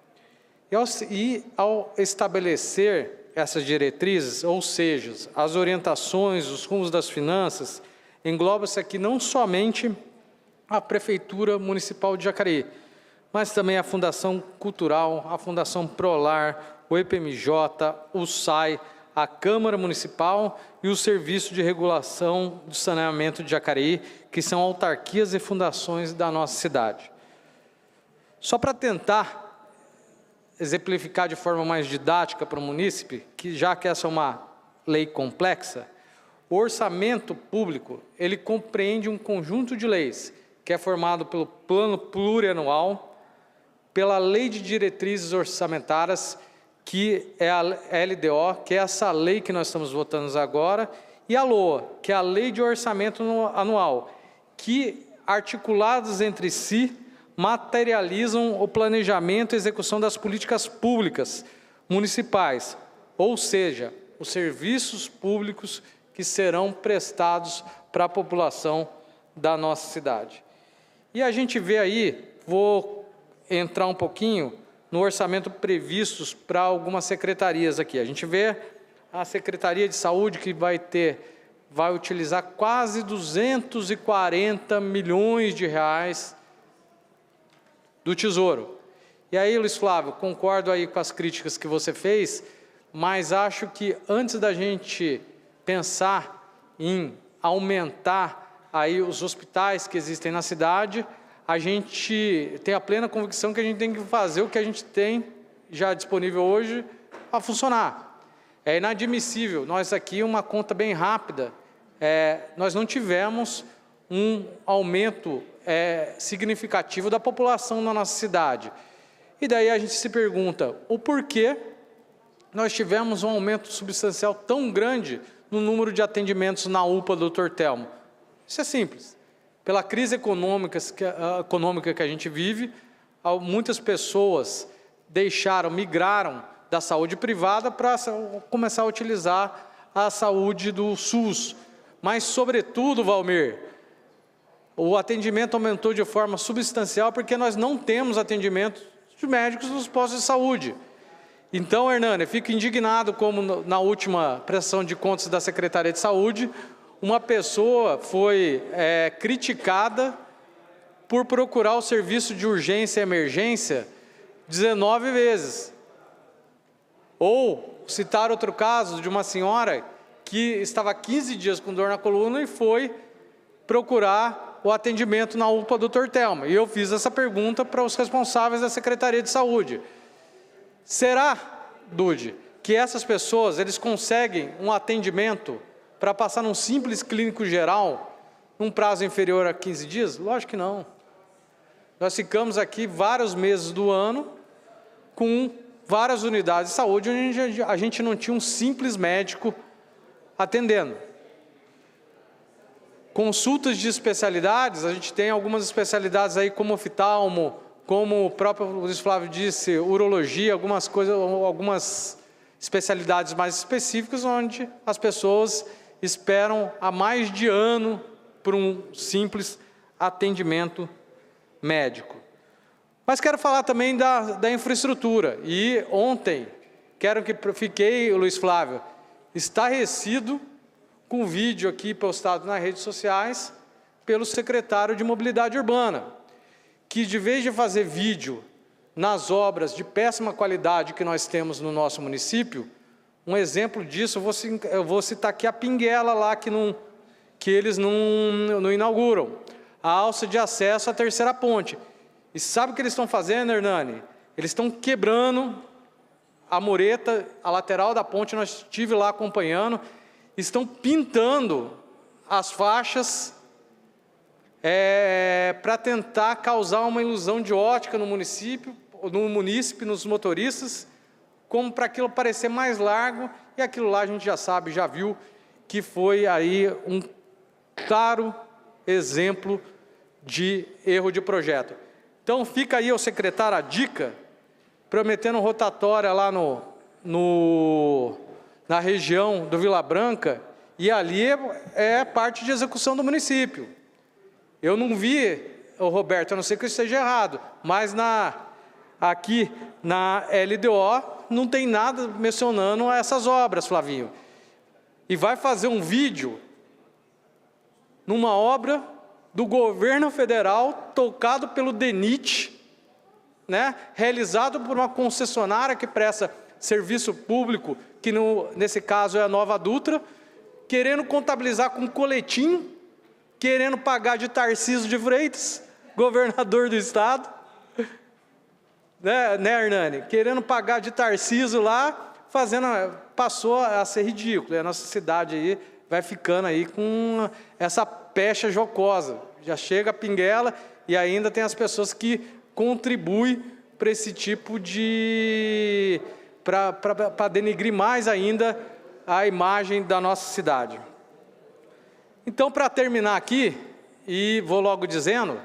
E ao estabelecer essas diretrizes, ou seja, as orientações, os rumos das finanças, engloba-se aqui não somente a Prefeitura Municipal de Jacareí, mas também a Fundação Cultural, a Fundação Prolar, o EPMJ, o SAI, a Câmara Municipal e o Serviço de Regulação do Saneamento de Jacareí, que são autarquias e fundações da nossa cidade. Só para tentar exemplificar de forma mais didática para o munícipe, que já que essa é uma lei complexa, o orçamento público, ele compreende um conjunto de leis, que é formado pelo Plano Plurianual, pela Lei de Diretrizes Orçamentárias, que é a LDO, que é essa lei que nós estamos votando agora, e a LOA, que é a Lei de Orçamento Anual, que, articulados entre si, materializam o planejamento e execução das políticas públicas municipais, ou seja, os serviços públicos que serão prestados para a população da nossa cidade. E a gente vê aí, vou entrar um pouquinho no orçamento previstos para algumas secretarias aqui. A gente vê a Secretaria de Saúde que vai utilizar quase 240 milhões de reais do Tesouro. E aí, Luiz Flávio, concordo aí com as críticas que você fez, mas acho que antes da gente pensar em aumentar aí os hospitais que existem na cidade, a gente tem a plena convicção que a gente tem que fazer o que a gente tem já disponível hoje a funcionar. É inadmissível, nós aqui, uma conta bem rápida, nós não tivemos um aumento significativo da população na nossa cidade. E daí a gente se pergunta, o porquê nós tivemos um aumento substancial tão grande no número de atendimentos na UPA do Dr. Telmo? Isso é simples. Pela crise econômica que a gente vive, muitas pessoas migraram da saúde privada para começar a utilizar a saúde do SUS. Mas, sobretudo, Valmir, o atendimento aumentou de forma substancial porque nós não temos atendimento de médicos nos postos de saúde. Então, Hernani, fico indignado como na última prestação de contas da Secretaria de Saúde, uma pessoa foi criticada por procurar o serviço de urgência e emergência 19 vezes. Ou citar outro caso de uma senhora que estava 15 dias com dor na coluna e foi procurar o atendimento na UPA do Dr. Telmo. E eu fiz essa pergunta para os responsáveis da Secretaria de Saúde. Será, Dude, que essas pessoas, eles conseguem um atendimento para passar num simples clínico geral, num prazo inferior a 15 dias? Lógico que não. Nós ficamos aqui vários meses do ano com várias unidades de saúde onde a gente não tinha um simples médico atendendo. Consultas de especialidades, a gente tem algumas especialidades aí como oftalmo, como o próprio Luiz Flávio disse, urologia, algumas especialidades mais específicas onde as pessoas esperam há mais de ano por um simples atendimento médico. Mas quero falar também da infraestrutura. E ontem, fiquei, Luiz Flávio, estarrecido com um vídeo aqui postado nas redes sociais pelo secretário de Mobilidade Urbana, que de vez de fazer vídeo nas obras de péssima qualidade que nós temos no nosso município, um exemplo disso, eu vou citar aqui a Pinguela lá que eles não inauguram, a alça de acesso à terceira ponte. E sabe o que eles estão fazendo, Hernani? Eles estão quebrando a mureta, a lateral da ponte, nós estive lá acompanhando, estão pintando as faixas para tentar causar uma ilusão de ótica no munícipe, nos motoristas, como para aquilo parecer mais largo, e aquilo lá a gente já sabe, já viu, que foi aí um claro exemplo de erro de projeto. Então fica aí ao secretário a dica, prometendo rotatória lá na região do Vila Branca, e ali é parte de execução do município. Eu não vi, Roberto, a não ser que eu esteja errado, mas aqui na LDO não tem nada mencionando essas obras, Flavinho. E vai fazer um vídeo numa obra do governo federal, tocado pelo DENIT, né, realizado por uma concessionária que presta serviço público, que nesse caso é a Nova Dutra, querendo contabilizar com coletinho, querendo pagar de Tarcísio de Freitas, governador do estado, né, Hernani? Querendo pagar de Tarcísio lá, passou a ser ridículo. E a nossa cidade aí vai ficando aí com essa pecha jocosa. Já chega a Pinguela e ainda tem as pessoas que contribuem para esse tipo de... para denigrir mais ainda a imagem da nossa cidade. Então, para terminar aqui, e vou logo dizendo,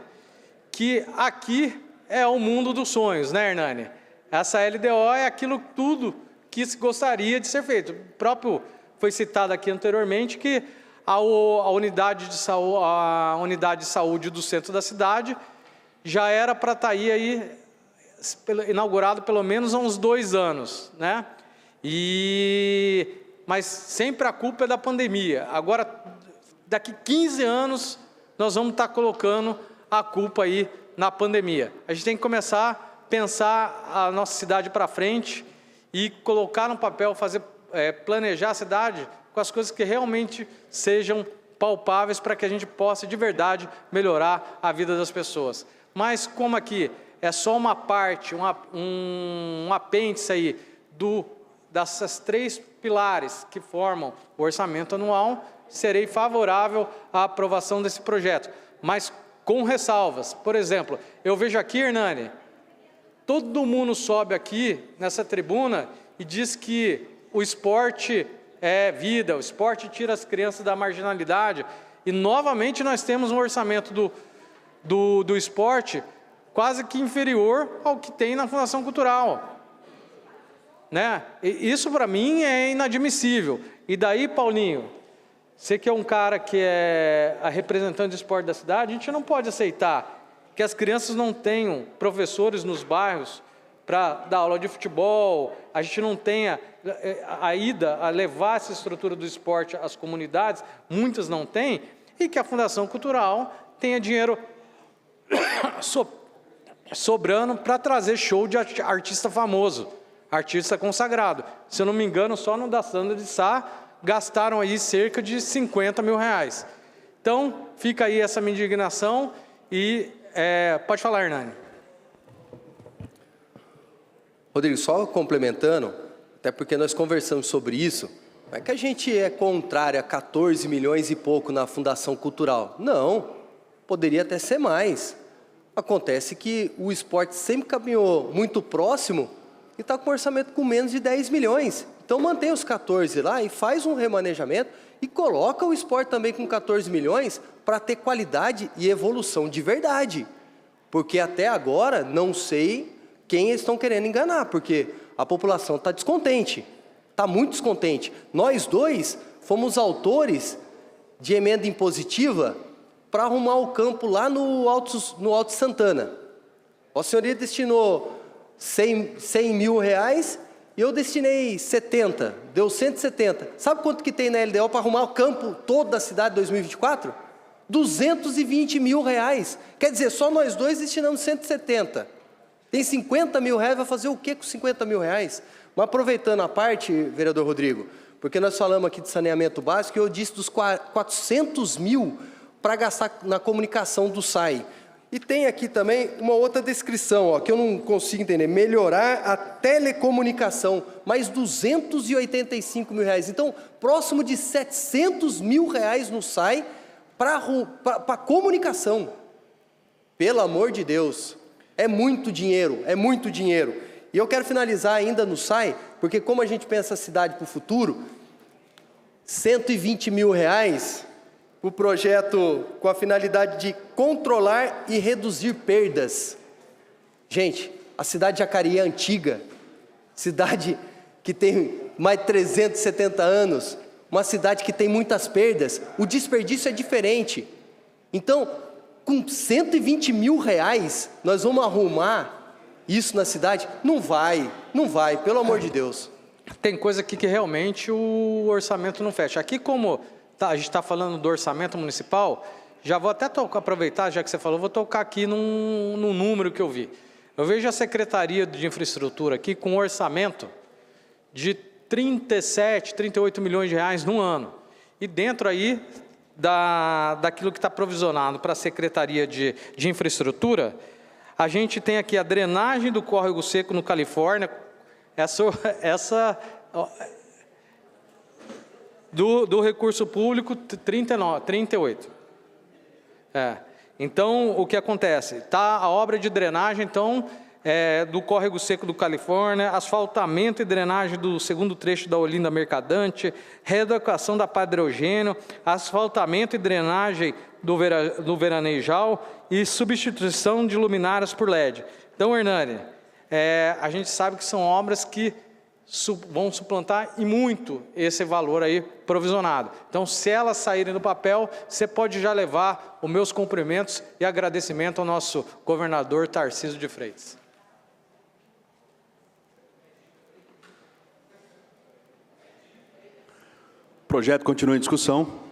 que aqui é o mundo dos sonhos, né, Hernani? Essa LDO é aquilo tudo que se gostaria de ser feito. O próprio foi citado aqui anteriormente que a unidade de saúde do centro da cidade já era para estar aí inaugurado pelo menos há uns 2 anos, né? Mas sempre a culpa é da pandemia. Agora, daqui 15 anos, nós vamos estar colocando a culpa aí na pandemia. A gente tem que começar a pensar a nossa cidade para frente e colocar no papel, planejar a cidade com as coisas que realmente sejam palpáveis para que a gente possa, de verdade, melhorar a vida das pessoas. Mas como aqui é só uma parte, um apêndice aí dessas 3 pilares que formam o orçamento anual, serei favorável à aprovação desse projeto, mas com ressalvas. Por exemplo, eu vejo aqui, Hernani, todo mundo sobe aqui nessa tribuna e diz que o esporte é vida, o esporte tira as crianças da marginalidade, e novamente nós temos um orçamento do esporte quase que inferior ao que tem na Fundação Cultural. Né? E isso para mim é inadmissível. E daí, Paulinho, você que é um cara que é a representante do esporte da cidade, a gente não pode aceitar que as crianças não tenham professores nos bairros para dar aula de futebol, a gente não tenha a levar essa estrutura do esporte às comunidades, muitas não têm, e que a Fundação Cultural tenha dinheiro sobrando para trazer show de artista famoso, artista consagrado. Se eu não me engano, só no da Sandra de Sá, gastaram aí cerca de 50 mil reais. Então, fica aí essa minha indignação e pode falar, Hernani. Rodrigo, só complementando, até porque nós conversamos sobre isso, não é que a gente é contrário a 14 milhões e pouco na Fundação Cultural. Não, poderia até ser mais. Acontece que o esporte sempre caminhou muito próximo e está com orçamento com menos de 10 milhões. Então mantém os 14 lá e faz um remanejamento e coloca o esporte também com 14 milhões para ter qualidade e evolução de verdade. Porque até agora não sei quem eles estão querendo enganar, porque a população está descontente, está muito descontente. Nós dois fomos autores de emenda impositiva para arrumar o campo lá no Alto Santana. A senhoria destinou 100 mil reais e eu destinei 70, deu 170. Sabe quanto que tem na LDO para arrumar o campo todo da cidade em 2024? 220 mil reais. Quer dizer, só nós dois destinamos 170. Tem 50 mil reais, vai fazer o que com 50 mil reais? Mas aproveitando a parte, vereador Rodrigo, porque nós falamos aqui de saneamento básico, eu disse dos 400 mil para gastar na comunicação do SAI. E tem aqui também uma outra descrição, ó, que eu não consigo entender. Melhorar a telecomunicação, mais 285 mil reais. Então, próximo de 700 mil reais no SAI para comunicação. Pelo amor de Deus, é muito dinheiro, é muito dinheiro. E eu quero finalizar ainda no SAI, porque como a gente pensa a cidade para o futuro, 120 mil reais... o projeto com a finalidade de controlar e reduzir perdas. Gente, a cidade de Jacareí é antiga, cidade que tem mais de 370 anos, uma cidade que tem muitas perdas, o desperdício é diferente. Então, com 120 mil reais, nós vamos arrumar isso na cidade? Não vai, pelo amor de Deus. Tem coisa aqui que realmente o orçamento não fecha. Aqui como... a gente está falando do orçamento municipal, já vou até aproveitar, já que você falou, vou tocar aqui num número que eu vi. Eu vejo a Secretaria de Infraestrutura aqui com um orçamento de 37, 38 milhões de reais no ano. E dentro aí daquilo que está provisionado para a Secretaria de Infraestrutura, a gente tem aqui a drenagem do córrego seco no Califórnia, do recurso público, 38. Então, o que acontece? Está a obra de drenagem, então, do córrego seco do Califórnia, asfaltamento e drenagem do segundo trecho da Olinda Mercadante, reeducação da Padre Eugênio, asfaltamento e drenagem do Veranejal e substituição de luminárias por LED. Então, Hernani, a gente sabe que são obras que vão suplantar e muito esse valor aí provisionado. Então, se elas saírem do papel, você pode já levar os meus cumprimentos e agradecimento ao nosso governador Tarcísio de Freitas. O projeto continua em discussão.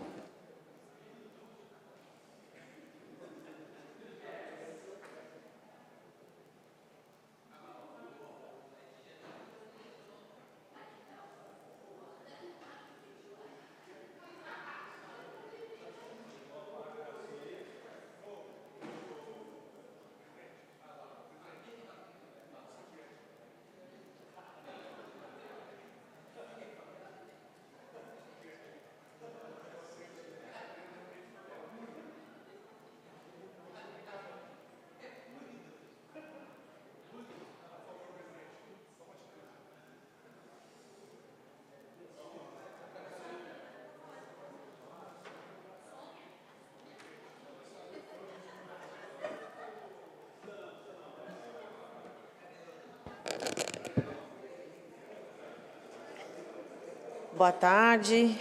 Boa tarde.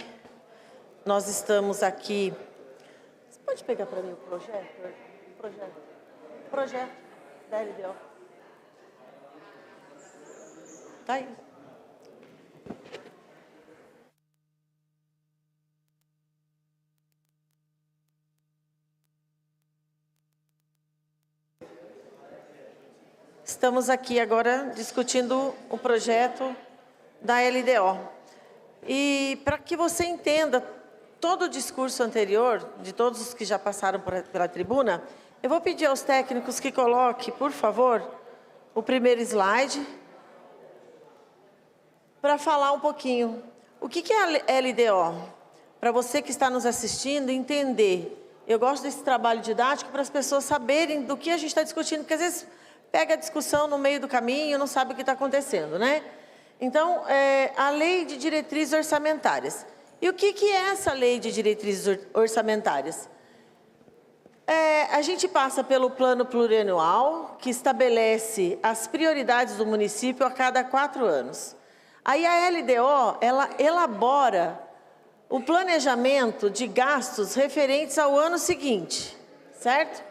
Nós estamos aqui... Você pode pegar para mim o projeto? Projeto da LDO. Tá aí. Estamos aqui agora discutindo o projeto da LDO. E para que você entenda todo o discurso anterior, de todos os que já passaram pela tribuna, eu vou pedir aos técnicos que coloquem, por favor, o primeiro slide, para falar um pouquinho. O que é a LDO? Para você que está nos assistindo entender. Eu gosto desse trabalho didático para as pessoas saberem do que a gente está discutindo, porque às vezes pega a discussão no meio do caminho e não sabe o que está acontecendo, né? Então, a Lei de Diretrizes Orçamentárias. E o que é essa Lei de Diretrizes Orçamentárias? A gente passa pelo Plano Plurianual, que estabelece as prioridades do município a cada 4 anos. Aí a LDO, ela elabora o planejamento de gastos referentes ao ano seguinte, certo?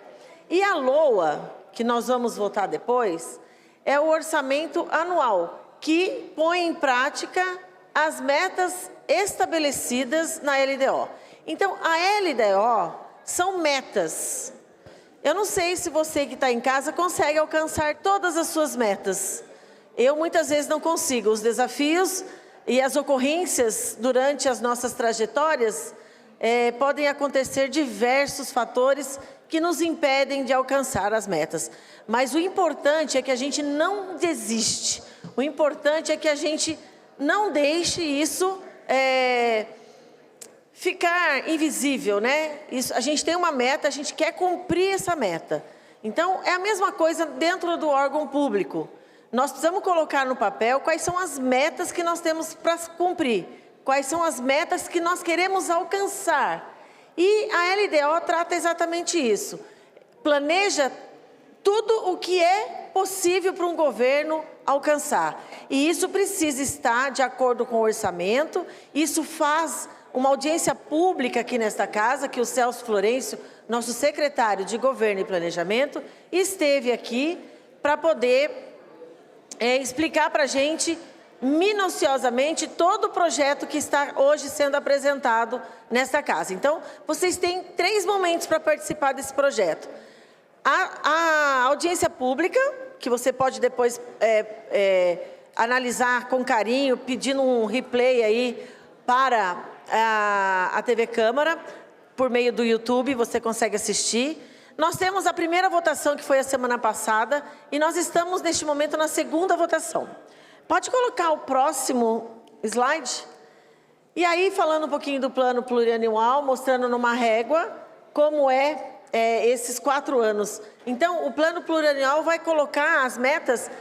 E a LOA, que nós vamos votar depois, é o orçamento anual, que põe em prática as metas estabelecidas na LDO. Então, a LDO são metas. Eu não sei se você que está em casa consegue alcançar todas as suas metas. Eu, muitas vezes, não consigo. Os desafios e as ocorrências durante as nossas trajetórias podem acontecer diversos fatores que nos impedem de alcançar as metas. Mas o importante é que a gente não desiste. O importante é que a gente não deixe isso ficar invisível, né? Isso, a gente tem uma meta, a gente quer cumprir essa meta. Então, é a mesma coisa dentro do órgão público. Nós precisamos colocar no papel quais são as metas que nós temos para cumprir, quais são as metas que nós queremos alcançar. E a LDO trata exatamente isso. Planeja tudo o que é possível para um governo alcançar. E isso precisa estar de acordo com o orçamento. Isso faz uma audiência pública aqui nesta casa, que o Celso Florencio, nosso secretário de Governo e Planejamento, esteve aqui para poder explicar para a gente minuciosamente todo o projeto que está hoje sendo apresentado nesta casa. Então, vocês têm 3 momentos para participar desse projeto. A audiência pública, que você pode depois analisar com carinho, pedindo um replay aí para a TV Câmara, por meio do YouTube, você consegue assistir. Nós temos a primeira votação, que foi a semana passada, e nós estamos, neste momento, na segunda votação. Pode colocar o próximo slide? E aí, falando um pouquinho do plano plurianual, mostrando numa régua como esses 4 anos. Então, o plano plurianual vai colocar as metas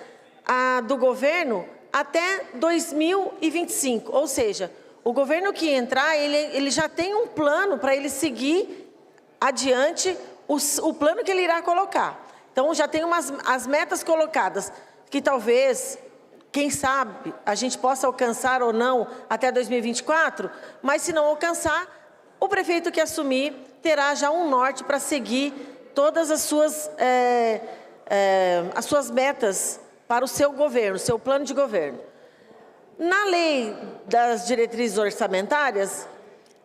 do governo até 2025. Ou seja, o governo que entrar, ele já tem um plano para ele seguir adiante o plano que ele irá colocar. Então, já tem as metas colocadas, que talvez, quem sabe, a gente possa alcançar ou não até 2024, mas se não alcançar, o prefeito que assumir terá já um norte para seguir todas as suas metas para o seu governo, seu plano de governo. Na lei das diretrizes orçamentárias,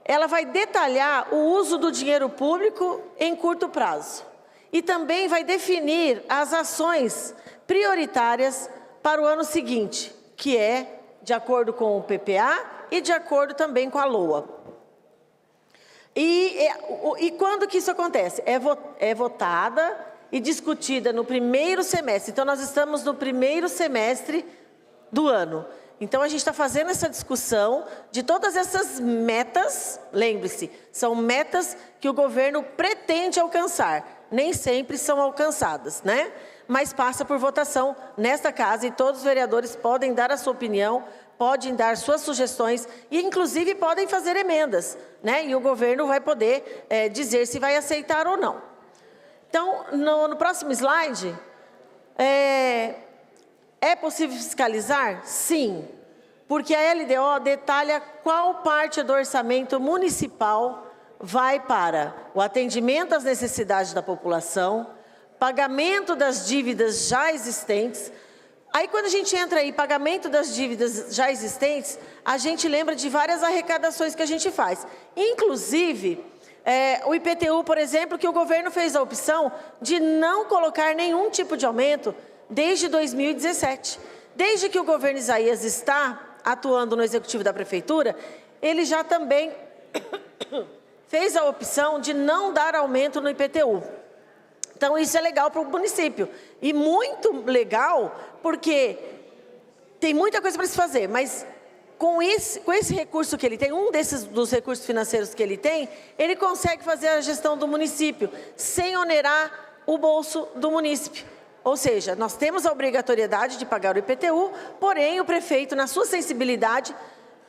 ela vai detalhar o uso do dinheiro público em curto prazo. E também vai definir as ações prioritárias para o ano seguinte, que é de acordo com o PPA e de acordo também com a LOA. E quando que isso acontece? É votada e discutida no primeiro semestre. Então, nós estamos no primeiro semestre do ano. Então, a gente está fazendo essa discussão de todas essas metas. Lembre-se, são metas que o governo pretende alcançar. Nem sempre são alcançadas, né? Mas passa por votação nesta casa e todos os vereadores podem dar a sua opinião, podem dar suas sugestões e, inclusive, podem fazer emendas, né? E o governo vai poder dizer se vai aceitar ou não. Então, no próximo slide, é possível fiscalizar? Sim. porque a LDO detalha qual parte do orçamento municipal vai para o atendimento às necessidades da população, pagamento das dívidas já existentes. Aí, quando a gente entra aí, pagamento das dívidas já existentes, a gente lembra de várias arrecadações que a gente faz. Inclusive, o IPTU, por exemplo, que o governo fez a opção de não colocar nenhum tipo de aumento desde 2017. Desde que o governo Isaías está atuando no Executivo da Prefeitura, ele já também fez a opção de não dar aumento no IPTU. Então, isso é legal para o município. E muito legal, porque tem muita coisa para se fazer, mas com esse recurso que ele tem, dos recursos financeiros que ele tem, ele consegue fazer a gestão do município, sem onerar o bolso do munícipe. Ou seja, nós temos a obrigatoriedade de pagar o IPTU, porém o prefeito, na sua sensibilidade,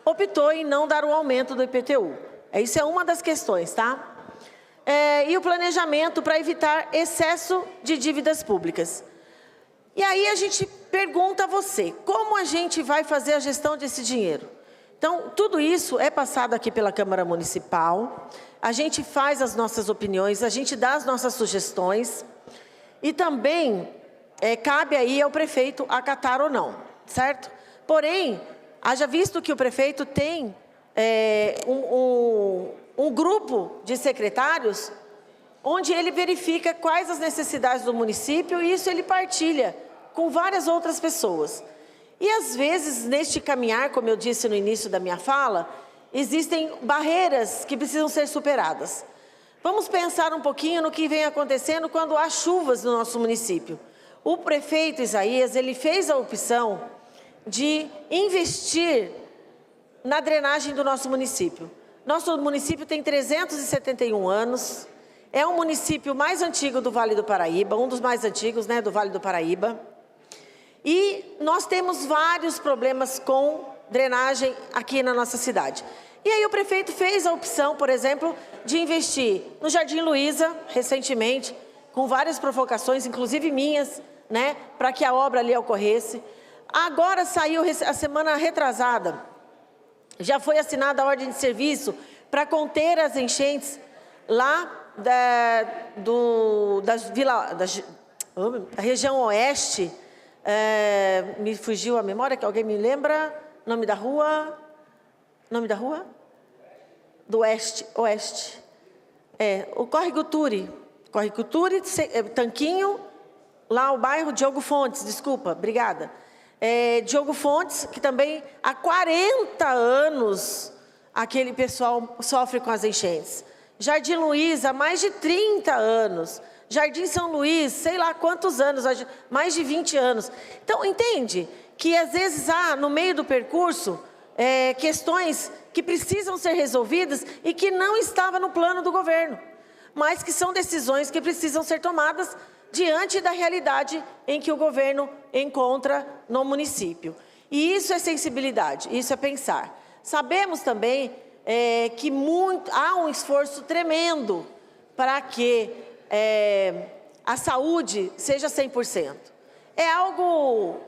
optou em não dar o aumento do IPTU. Isso é uma das questões, tá? E o planejamento para evitar excesso de dívidas públicas. E aí a gente pergunta a você, como a gente vai fazer a gestão desse dinheiro? Então, tudo isso é passado aqui pela Câmara Municipal, a gente faz as nossas opiniões, a gente dá as nossas sugestões, e também cabe aí ao prefeito acatar ou não, certo? Porém, haja visto que o prefeito tem um grupo de secretários, onde ele verifica quais as necessidades do município, e isso ele partilha com várias outras pessoas. E às vezes, neste caminhar, como eu disse no início da minha fala, existem barreiras que precisam ser superadas. Vamos pensar um pouquinho no que vem acontecendo quando há chuvas no nosso município. O prefeito Isaías, ele fez a opção de investir na drenagem do nosso município. Nosso município tem 371 anos, é o município mais antigo do Vale do Paraíba, um dos mais antigos, né, do Vale do Paraíba. E nós temos vários problemas com drenagem aqui na nossa cidade. E aí o prefeito fez a opção, por exemplo, de investir no Jardim Luiza, recentemente, com várias provocações, inclusive minhas, né, para que a obra ali ocorresse. Agora saiu, a semana retrasada, já foi assinada a ordem de serviço para conter as enchentes lá da região oeste. Me fugiu a memória, que alguém me lembra? Nome da rua? Nome da rua? Do oeste. O Córrego Turi, Tanquinho, lá o bairro Diogo Fontes, desculpa, obrigada. Diogo Fontes, que também há 40 anos aquele pessoal sofre com as enchentes. Jardim Luiz, há mais de 30 anos. Jardim São Luís, sei lá quantos anos, mais de 20 anos. Então, entende que às vezes há no meio do percurso questões que precisam ser resolvidas e que não estavam no plano do governo, mas que são decisões que precisam ser tomadas diante da realidade em que o governo encontra no município. E isso é sensibilidade, isso é pensar. Sabemos também que há um esforço tremendo para que a saúde seja 100%. É algo,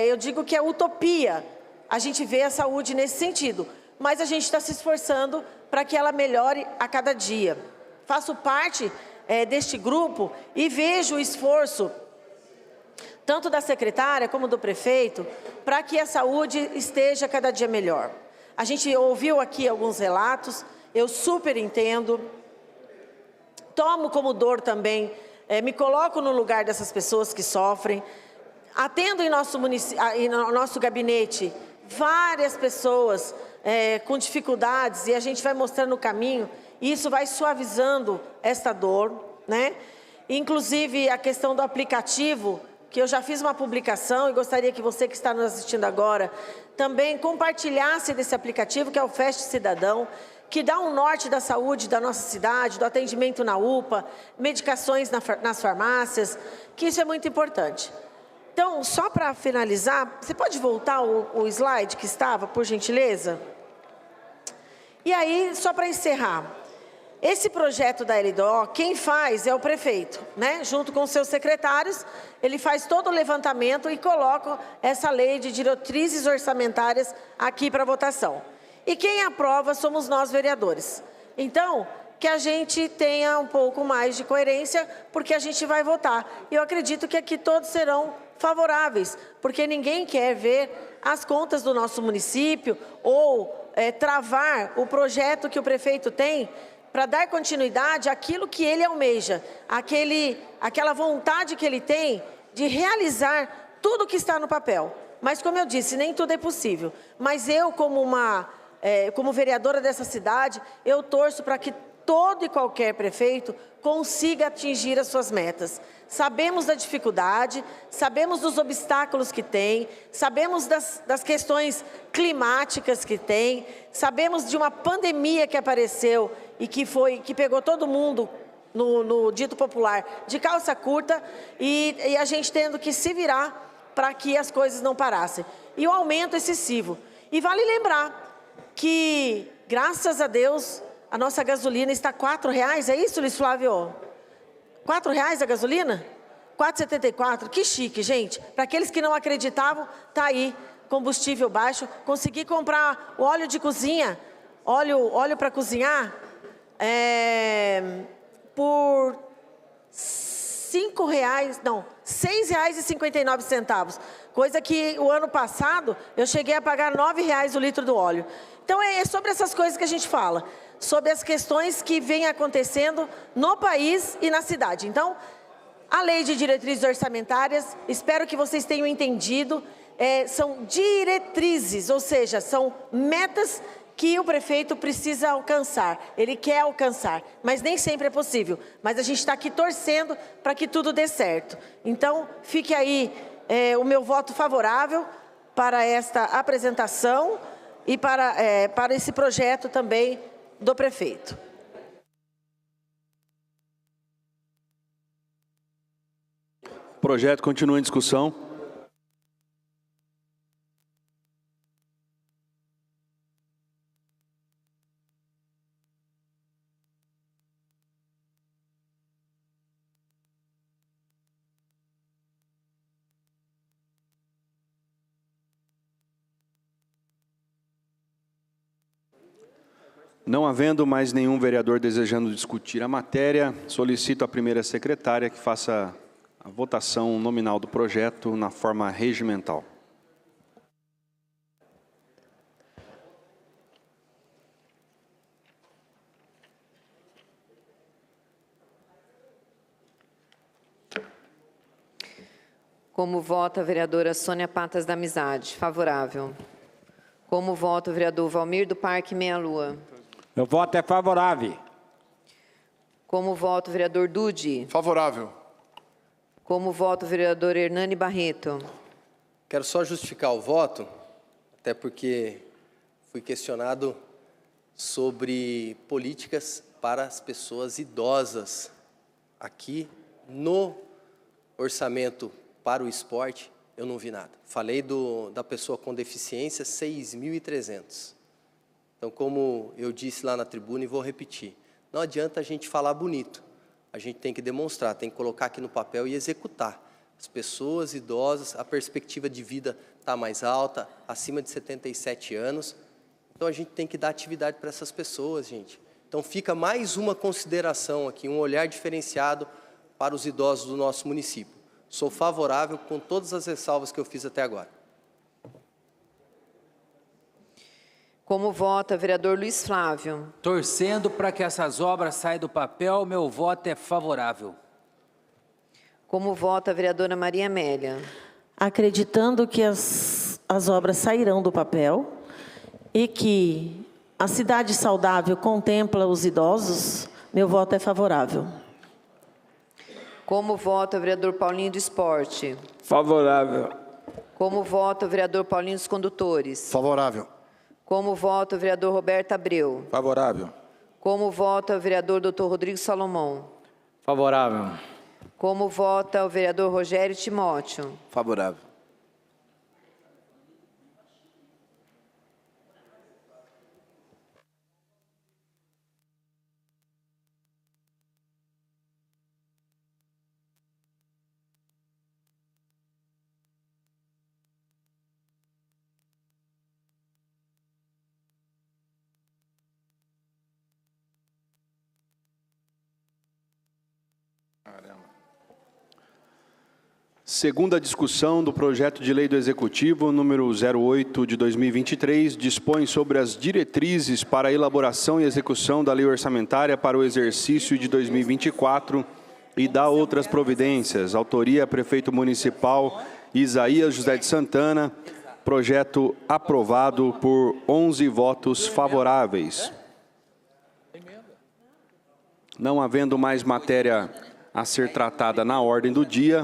eu digo que é utopia, a gente vê a saúde nesse sentido, mas a gente está se esforçando para que ela melhore a cada dia. Faço parte deste grupo e vejo o esforço tanto da secretária como do prefeito para que a saúde esteja cada dia melhor. A gente ouviu aqui alguns relatos, eu super entendo, tomo como dor também, me coloco no lugar dessas pessoas que sofrem, atendo em nosso gabinete várias pessoas com dificuldades e a gente vai mostrando o caminho. E isso vai suavizando esta dor, né? Inclusive, a questão do aplicativo, que eu já fiz uma publicação e gostaria que você que está nos assistindo agora também compartilhasse desse aplicativo, que é o Fest Cidadão, que dá um norte da saúde da nossa cidade, do atendimento na UPA, medicações nas farmácias, que isso é muito importante. Então, só para finalizar, você pode voltar o slide que estava, por gentileza? E aí, só para encerrar, esse projeto da LDO, quem faz é o prefeito, né? Junto com os seus secretários, ele faz todo o levantamento e coloca essa lei de diretrizes orçamentárias aqui para votação. E quem aprova somos nós, vereadores. Então, que a gente tenha um pouco mais de coerência, porque a gente vai votar. E eu acredito que aqui todos serão favoráveis, porque ninguém quer ver as contas do nosso município ou travar o projeto que o prefeito tem para dar continuidade àquilo que ele almeja, aquela vontade que ele tem de realizar tudo que está no papel. Mas, como eu disse, nem tudo é possível. Mas eu, como vereadora dessa cidade, eu torço para que todo e qualquer prefeito consiga atingir as suas metas. Sabemos da dificuldade, sabemos dos obstáculos que tem, sabemos das questões climáticas que tem, sabemos de uma pandemia que apareceu e que pegou todo mundo, no dito popular, de calça curta, e a gente tendo que se virar para que as coisas não parassem. E o aumento excessivo. E vale lembrar que, graças a Deus, a nossa gasolina está R$ 4,00, é isso, Luiz Flávio? R$ 4,00 a gasolina? 4,74, que chique, gente. Para aqueles que não acreditavam, tá aí, combustível baixo. Consegui comprar o óleo de cozinha, óleo para cozinhar, por R$ 6,59, coisa que o ano passado eu cheguei a pagar R$ 9,00 o litro do óleo. Então é sobre essas coisas que a gente fala, sobre as questões que vêm acontecendo no país e na cidade. Então, a lei de diretrizes orçamentárias, espero que vocês tenham entendido, são diretrizes, ou seja, são metas que o prefeito precisa alcançar, ele quer alcançar, mas nem sempre é possível. Mas a gente está aqui torcendo para que tudo dê certo. Então, fique aí o meu voto favorável para esta apresentação e para esse projeto também do prefeito. O projeto continua em discussão. Não havendo mais nenhum vereador desejando discutir a matéria, solicito à primeira secretária que faça a votação nominal do projeto na forma regimental. Como vota a vereadora Sônia Patas da Amizade? Favorável. Como vota o vereador Valmir do Parque Meia Lua? Meu voto é favorável. Como vota o vereador Dude? Favorável. Como vota o vereador Hernani Barreto? Quero só justificar o voto, até porque fui questionado sobre políticas para as pessoas idosas. Aqui, no orçamento para o esporte, eu não vi nada. Falei da pessoa com deficiência, 6.300. Então, como eu disse lá na tribuna e vou repetir, não adianta a gente falar bonito. A gente tem que demonstrar, tem que colocar aqui no papel e executar. As pessoas idosas, a perspectiva de vida está mais alta, acima de 77 anos. Então, a gente tem que dar atividade para essas pessoas, gente. Então, fica mais uma consideração aqui, um olhar diferenciado para os idosos do nosso município. Sou favorável com todas as ressalvas que eu fiz até agora. Como vota o vereador Luiz Flávio? Torcendo para que essas obras saiam do papel, meu voto é favorável. Como vota a vereadora Maria Amélia? Acreditando que as obras sairão do papel e que a cidade saudável contempla os idosos, meu voto é favorável. Como vota o vereador Paulinho do Esporte? Favorável. Como vota o vereador Paulinho dos Condutores? Favorável. Como vota o vereador Roberto Abreu? Favorável. Como vota o vereador Dr. Rodrigo Salomão? Favorável. Como vota o vereador Rogério Timóteo? Favorável. Segunda discussão do projeto de lei do Executivo, número 08 de 2023, dispõe sobre as diretrizes para a elaboração e execução da lei orçamentária para o exercício de 2024 e dá outras providências. Autoria, Prefeito Municipal Isaías José de Santana. Projeto aprovado por 11 votos favoráveis. Não havendo mais matéria a ser tratada na ordem do dia,